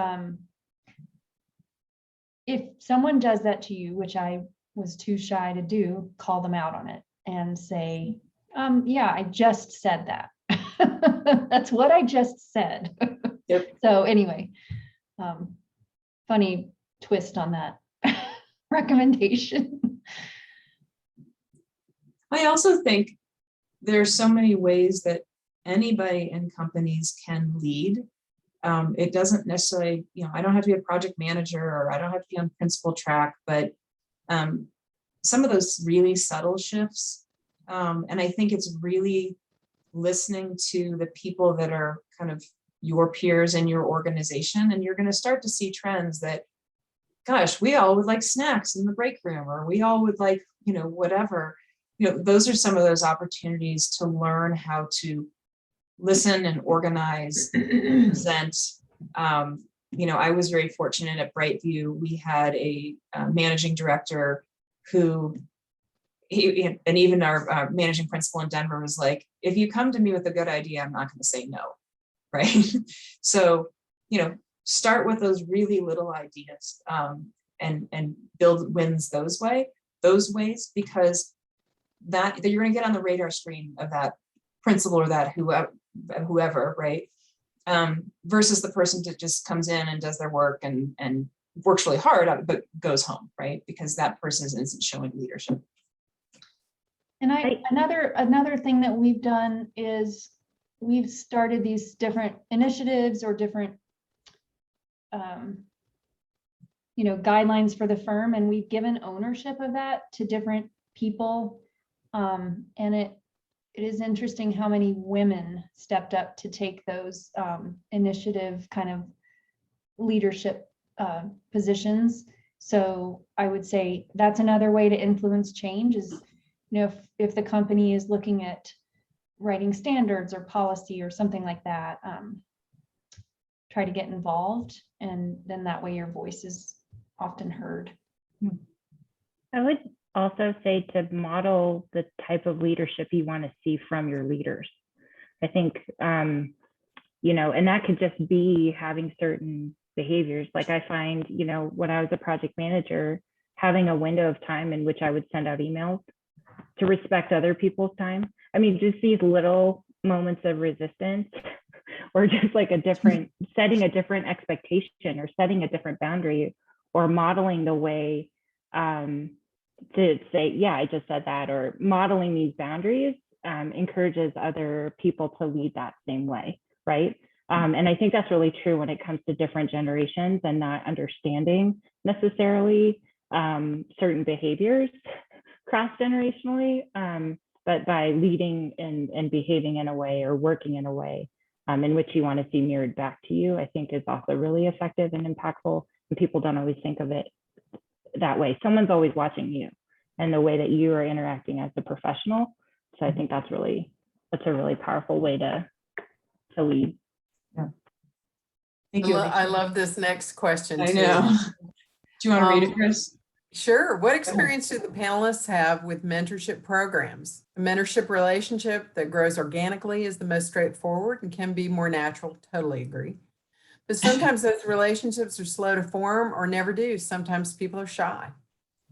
if someone does that to you, which I was too shy to do, call them out on it and say, yeah, I just said that. That's what I just said. Yep. So anyway, funny twist on that recommendation. I also think there's so many ways that anybody in companies can lead. It doesn't necessarily, I don't have to be a project manager, or I don't have to be on principal track, but some of those really subtle shifts. And I think it's really listening to the people that are kind of your peers in your organization, and you're going to start to see trends that, gosh, we all would like snacks in the break room, or we all would like, whatever. Those are some of those opportunities to learn how to listen and organize, present. I was very fortunate at Brightview. We had a managing director who, and even our managing principal in Denver was like, if you come to me with a good idea, I'm not going to say no, right? So, start with those really little ideas. and build wins those ways, because that you're going to get on the radar screen of that principal or that whoever, right? Versus the person that just comes in and does their work and works really hard, but goes home, right? Because that person isn't showing leadership. And another thing that we've done is we've started these different initiatives or different guidelines for the firm, and we've given ownership of that to different people. And it is interesting how many women stepped up to take those initiative kind of leadership positions. So I would say that's another way to influence change is, if the company is looking at writing standards or policy or something like that, try to get involved, and then that way your voice is often heard. I would also say to model the type of leadership you want to see from your leaders. I think, and that could just be having certain behaviors. Like I find, when I was a project manager, having a window of time in which I would send out emails to respect other people's time. I mean, just these little moments of resistance or just like setting a different expectation or setting a different boundary or modeling the way to say, yeah, I just said that, or modeling these boundaries encourages other people to lead that same way, right? And I think that's really true when it comes to different generations and not understanding necessarily certain behaviors cross-generationally, but by leading and behaving in a way or working in a way in which you want to see mirrored back to you, I think is also really effective and impactful. And people don't always think of it that way. Someone's always watching you and the way that you are interacting as a professional. So I think that's a really powerful way to lead. Yeah. Thank you. I love this next question too. I know. Do you want to read it, Chris? Sure. What experience do the panelists have with mentorship programs? A mentorship relationship that grows organically is the most straightforward and can be more natural. Totally agree. But sometimes those relationships are slow to form or never do. Sometimes people are shy.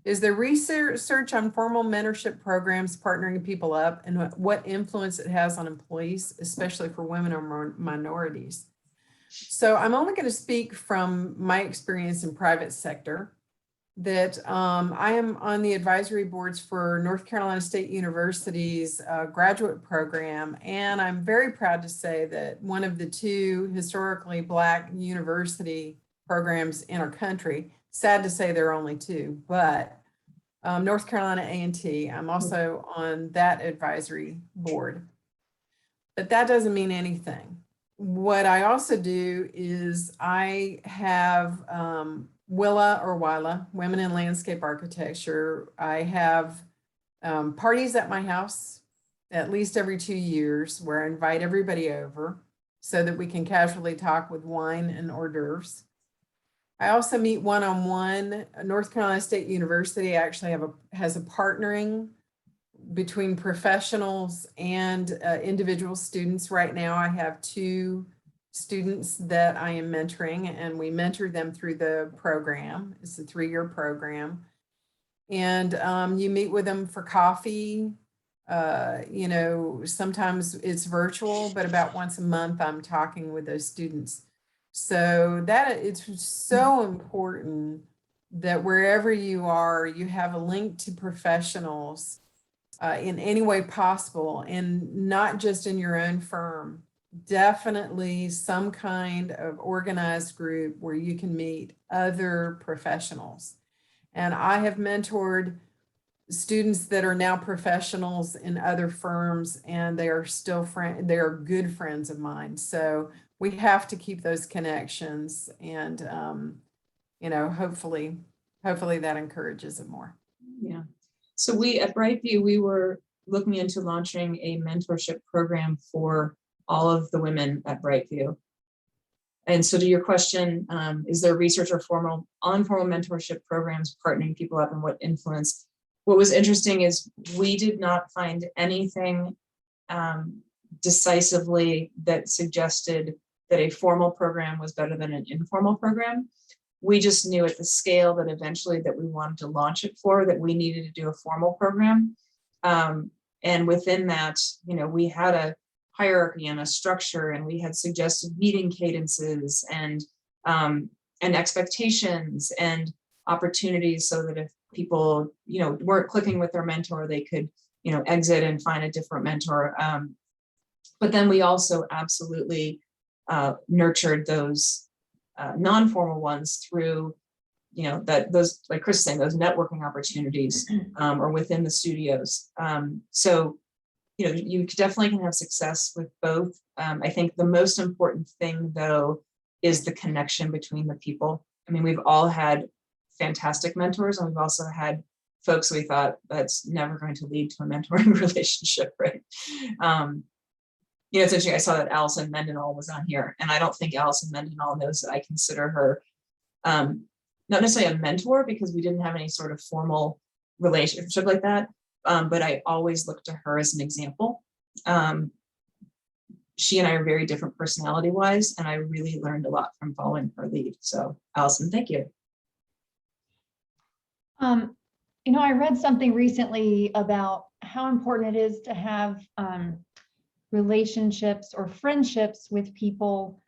Is there research on formal mentorship programs partnering people up and what influence it has on employees, especially for women or minorities? So I'm only going to speak from my experience in private sector. That I am on the advisory boards for North Carolina State University's graduate program, and I'm very proud to say that one of the 2 historically Black university programs in our country, sad to say there are only 2, but North Carolina A&T, I'm also on that advisory board. But that doesn't mean anything. What I also do is I have WILA, Women in Landscape Architecture. I have parties at my house at least every 2 years where I invite everybody over so that we can casually talk with wine and hors d'oeuvres. I also meet one-on-one. North Carolina State University actually has a partnering between professionals and individual students. Right now I have 2 students that I am mentoring, and we mentor them through the program. It's a 3-year program. And you meet with them for coffee. Sometimes it's virtual, but about once a month I'm talking with those students. So that it's so important that wherever you are, you have a link to professionals in any way possible, and not just in your own firm. Definitely some kind of organized group where you can meet other professionals. And I have mentored students that are now professionals in other firms, and they are still they are good friends of mine. So we have to keep those connections, and hopefully that encourages it more. Yeah. So we at Brightview, we were looking into launching a mentorship program for all of the women at Brightview. And so to your question, is there research or informal mentorship programs partnering people up, and what influence? What was interesting is we did not find anything decisively that suggested that a formal program was better than an informal program. We just knew at the scale that eventually that we wanted to launch it for, that we needed to do a formal program. And within that, you know, we had a hierarchy and a structure, and we had suggested meeting cadences and expectations and opportunities, so that if people, you know, weren't clicking with their mentor, they could, you know, exit and find a different mentor. But then we also absolutely nurtured those non-formal ones through, you know, those, like Chris is saying, those networking opportunities, or within the studios. So, you know, you definitely can have success with both. I think the most important thing, though, is the connection between the people. I mean, we've all had fantastic mentors, and we've also had folks we thought that's never going to lead to a mentoring relationship, right? You know, it's interesting, I saw that Allison Mendenhall was on here, and I don't think Allison Mendenhall knows that I consider her not necessarily a mentor, because we didn't have any sort of formal relationship like that, but I always look to her as an example. She and I are very different personality-wise, and I really learned a lot from following her lead. So, Allison, thank you. You know, I read something recently about how important it is to have relationships or friendships with people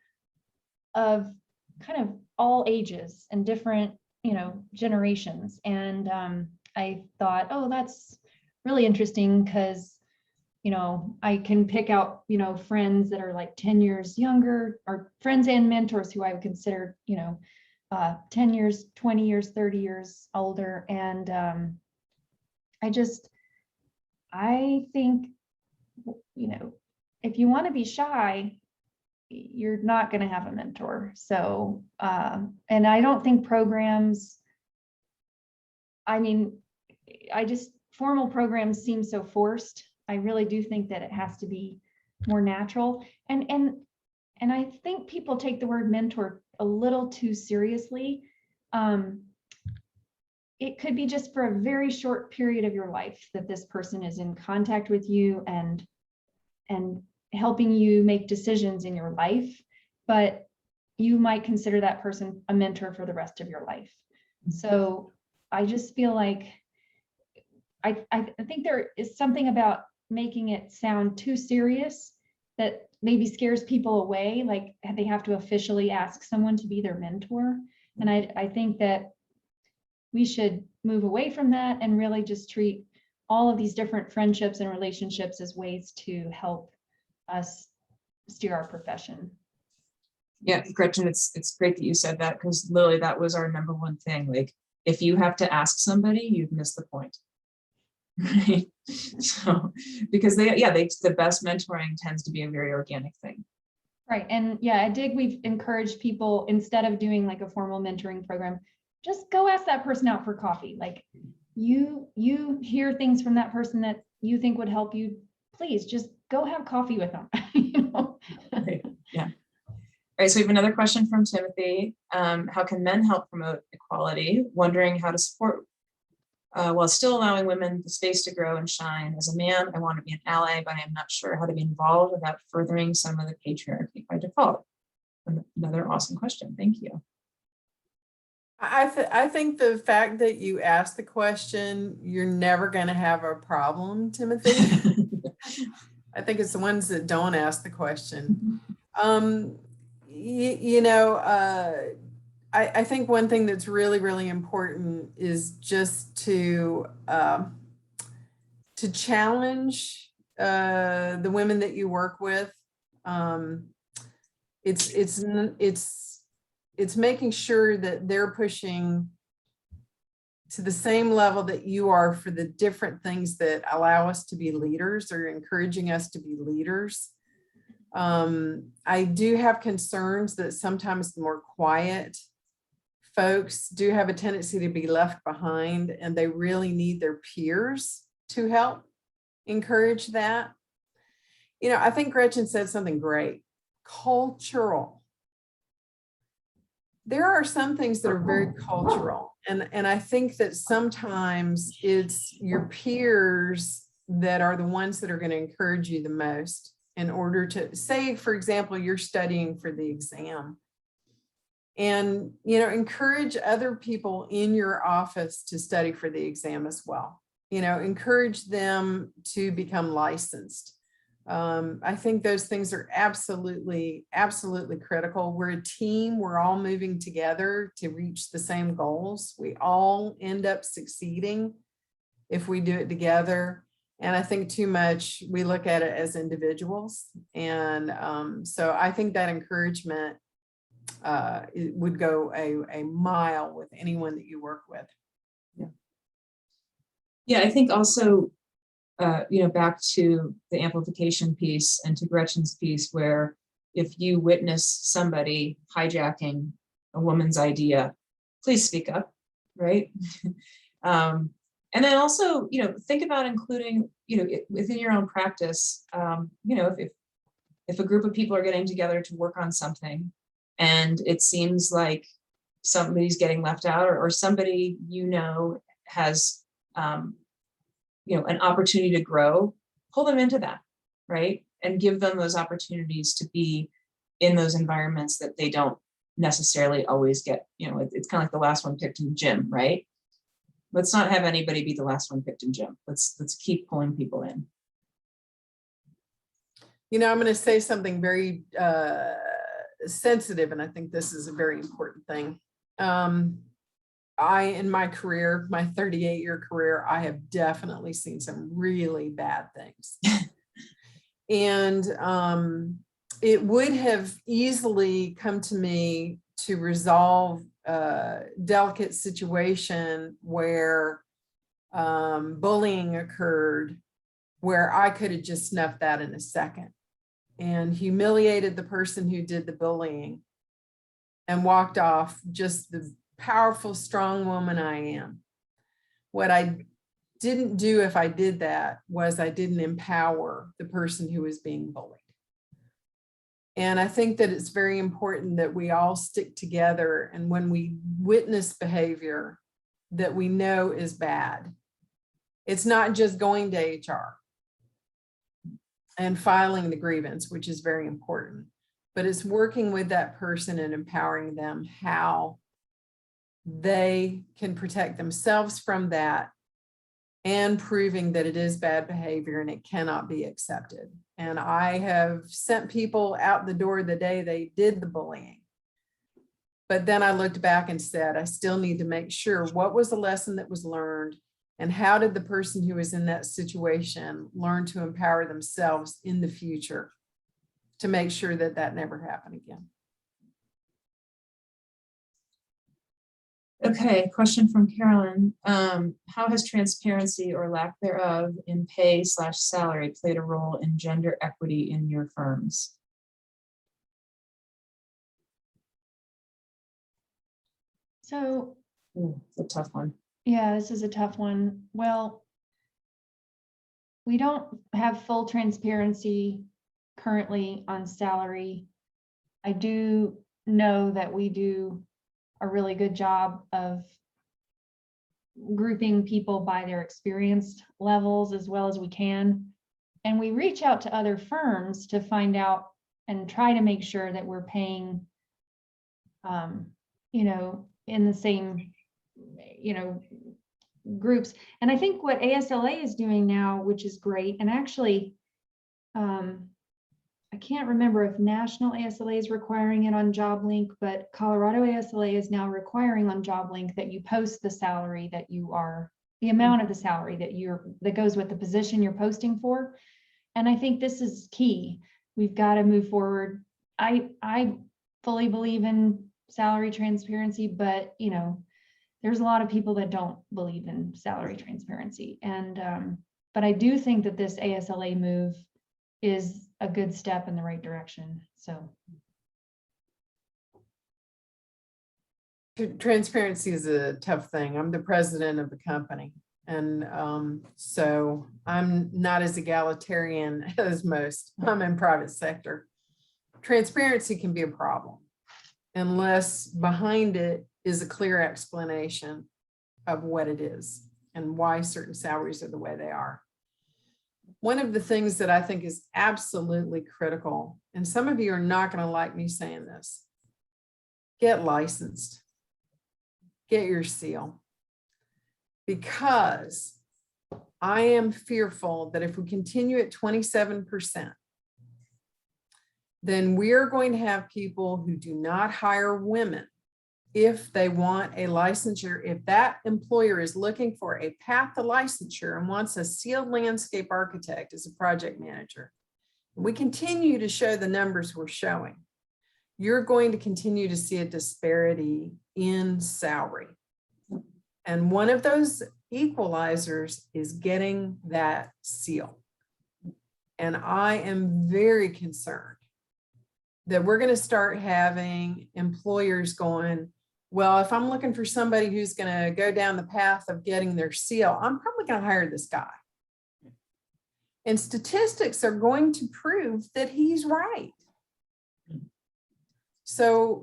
of kind of all ages and different, you know, generations. And I thought, oh, that's really interesting, because, you know, I can pick out, you know, friends that are like 10 years younger, or friends and mentors who I would consider, you know, 10 years, 20 years, 30 years older. And I think, you know, if you want to be shy, you're not going to have a mentor. So, and I don't think programs, I mean, formal programs seem so forced. I really do think that it has to be more natural. And I think people take the word mentor a little too seriously. It could be just for a very short period of your life that this person is in contact with you and helping you make decisions in your life, but you might consider that person a mentor for the rest of your life. So I just feel like I think there is something about making it sound too serious that maybe scares people away, like they have to officially ask someone to be their mentor. And I think that we should move away from that and really just treat all of these different friendships and relationships as ways to help us steer our profession. Yeah, Gretchen, it's great that you said that, because literally that was our number one thing. Like, if you have to ask somebody, you've missed the point. Right? So, because the best mentoring tends to be a very organic thing. Right. And yeah, at DIG, we've encouraged people, instead of doing like a formal mentoring program, just go ask that person out for coffee. Like, you hear things from that person that you think would help you, please just go have coffee with them. You know? Right. Yeah. All right, so we have another question from Timothy. How can men help promote equality? Wondering how to support while still allowing women the space to grow and shine. As a man, I want to be an ally, but I'm not sure how to be involved without furthering some of the patriarchy by default. Another awesome question. Thank you. I think the fact that you asked the question, you're never going to have a problem, Timothy. I think it's the ones that don't ask the question. You know, I think one thing that's really, really important is just to challenge the women that you work with. It's making sure that they're pushing to the same level that you are for the different things that allow us to be leaders, or encouraging us to be leaders. I do have concerns that sometimes the more quiet folks do have a tendency to be left behind, and they really need their peers to help encourage that. You know, I think Gretchen said something great. Cultural. There are some things that are very cultural, and I think that sometimes it's your peers that are the ones that are going to encourage you the most, in order to say, for example, you're studying for the exam. And, you know, encourage other people in your office to study for the exam as well. You know, encourage them to become licensed. I think those things are absolutely, absolutely critical. We're a team. We're all moving together to reach the same goals. We all end up succeeding if we do it together. And I think too much, we look at it as individuals. And so I think that encouragement it would go a mile with anyone that you work with. Yeah, I think also, you know, back to the amplification piece and to Gretchen's piece, where if you witness somebody hijacking a woman's idea, please speak up, right? And then also, you know, think about including, you know, within your own practice, you know, if a group of people are getting together to work on something and it seems like somebody's getting left out, or somebody, you know, has, you know, an opportunity to grow, pull them into that, right? And give them those opportunities to be in those environments that they don't necessarily always get. You know, it's kind of like the last one picked in gym, right? Let's not have anybody be the last one picked in gym. Let's keep pulling people in. You know, I'm going to say something very sensitive, and I think this is a very important thing. In my career, my 38-year career, I have definitely seen some really bad things. And it would have easily come to me to resolve a delicate situation where bullying occurred, where I could have just snuffed that in a second and humiliated the person who did the bullying and walked off just the powerful, strong woman I am. What I didn't do if I did that was I didn't empower the person who was being bullied. And I think that it's very important that we all stick together. And when we witness behavior that we know is bad, it's not just going to HR and filing the grievance, which is very important, but it's working with that person and empowering them how they can protect themselves from that, and proving that it is bad behavior and it cannot be accepted. And I have sent people out the door the day they did the bullying. But then I looked back and said, I still need to make sure what was the lesson that was learned, and how did the person who was in that situation learn to empower themselves in the future to make sure that that never happened again. Okay, question from Carolyn. How has transparency or lack thereof in pay/salary played a role in gender equity in your firms? So, Ooh, it's a tough one. yeah, this is a tough one. Well, we don't have full transparency currently on salary. I do know that we do a really good job of grouping people by their experience levels as well as we can. And we reach out to other firms to find out and try to make sure that we're paying, you know, in the same, you know, groups. And I think what ASLA is doing now, which is great, and actually, I can't remember if National ASLA is requiring it on JobLink, but Colorado ASLA is now requiring on JobLink that you post the salary that you are, the amount of the salary that goes with the position you're posting for. And I think this is key. We've got to move forward. I fully believe in salary transparency, but you know, there's a lot of people that don't believe in salary transparency. And but I do think that this ASLA move is a good step in the right direction. So transparency is a tough thing. I'm the president of the company, and so I'm not as egalitarian as most. I'm in private sector. Transparency can be a problem unless behind it is a clear explanation of what it is and why certain salaries are the way they are. One of the things that I think is absolutely critical, and some of you are not going to like me saying this, get licensed, get your seal. Because I am fearful that if we continue at 27%, then we're going to have people who do not hire women if they want a licensure. If that employer is looking for a path to licensure and wants a sealed landscape architect as a project manager, we continue to show the numbers we're showing, you're going to continue to see a disparity in salary. And one of those equalizers is getting that seal. And I am very concerned that we're going to start having employers going, well, if I'm looking for somebody who's going to go down the path of getting their seal, I'm probably going to hire this guy. And statistics are going to prove that he's right. So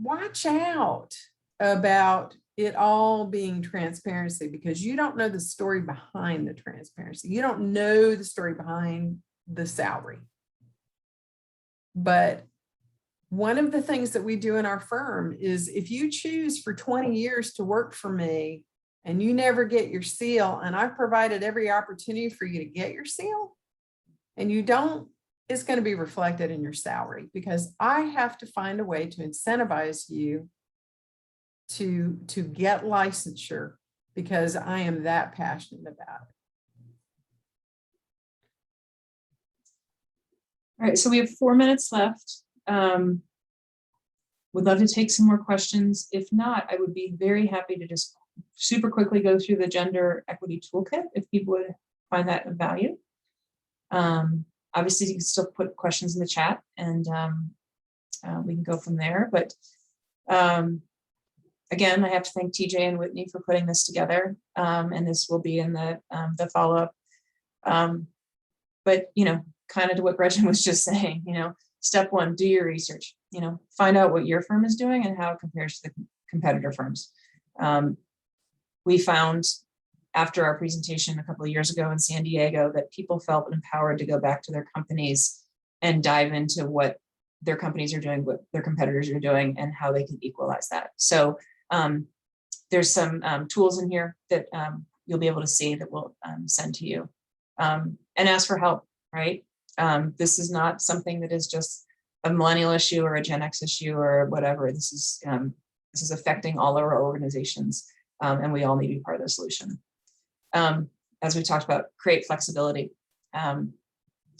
watch out about it all being transparency, because you don't know the story behind the transparency. You don't know the story behind the salary. But one of the things that we do in our firm is if you choose for 20 years to work for me and you never get your seal, and I've provided every opportunity for you to get your seal, and you don't, it's going to be reflected in your salary, because I have to find a way to incentivize you to get licensure, because I am that passionate about it. All right, so we have 4 minutes left. Would love to take some more questions. If not, I would be very happy to just super quickly go through the gender equity toolkit if people would find that of value. Obviously, you can still put questions in the chat, and we can go from there. But again, I have to thank TJ and Whitney for putting this together, and this will be in the follow-up. But kind of to what Gretchen was just saying, step one, do your research. Find out what your firm is doing and how it compares to the competitor firms. We found after our presentation a couple of years ago in San Diego that people felt empowered to go back to their companies and dive into what their companies are doing, what their competitors are doing, and how they can equalize that. So there's some tools in here that you'll be able to see that we'll send to you, and ask for help, right? This is not something that is just a millennial issue or a Gen X issue or whatever. This is affecting all of our organizations, and we all need to be part of the solution. As we talked about, create flexibility.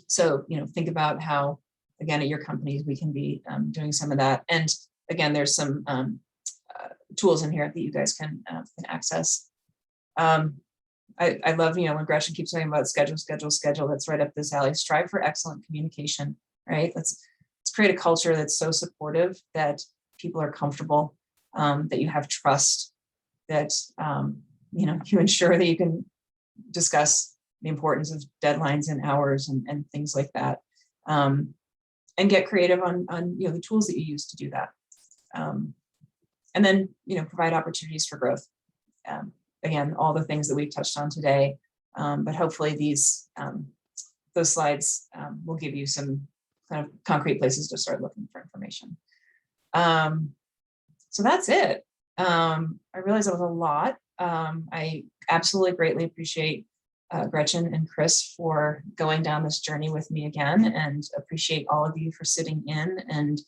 So think about how, again, at your companies, we can be doing some of that. And again, there's some tools in here that you guys can access. I love, when Gretchen keeps talking about schedule, that's right up this alley. Strive for excellent communication, right? Let's create a culture that's so supportive that people are comfortable, that you have trust, that, you ensure that you can discuss the importance of deadlines and hours and things like that. And get creative on the tools that you use to do that. And then, provide opportunities for growth. Again, all the things that we've touched on today, but hopefully those slides will give you some kind of concrete places to start looking for information. So that's it. I realize that was a lot. I absolutely greatly appreciate Gretchen and Chris for going down this journey with me again, and appreciate all of you for sitting in and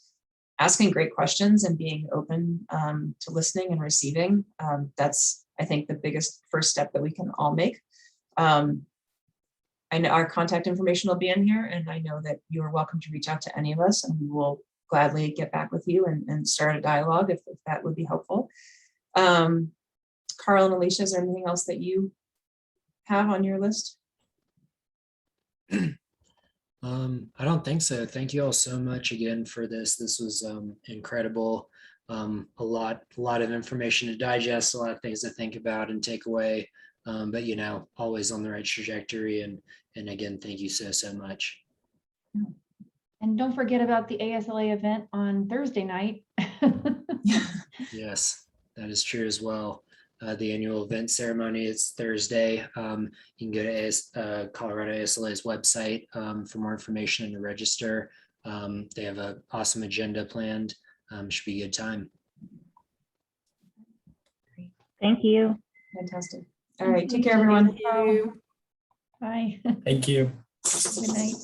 asking great questions and being open to listening and receiving. That's, I think, the biggest first step that we can all make. I know our contact information will be in here, and I know that you are welcome to reach out to any of us, and we will gladly get back with you and start a dialogue if that would be helpful. Carl and Alicia, is there anything else that you have on your list? I don't think so. Thank you all so much again for this. This was incredible. A lot of information to digest, a lot of things to think about and take away. But always on the right trajectory. And again, thank you so much. And don't forget about the ASLA event on Thursday night. Yes, that is true as well. The annual event ceremony is Thursday. You can go to Colorado ASLA's website for more information and to register. They have an awesome agenda planned. Should be a good time. Thank you. Fantastic. All right, take care, everyone. Thank you. Bye. Thank you. Good night.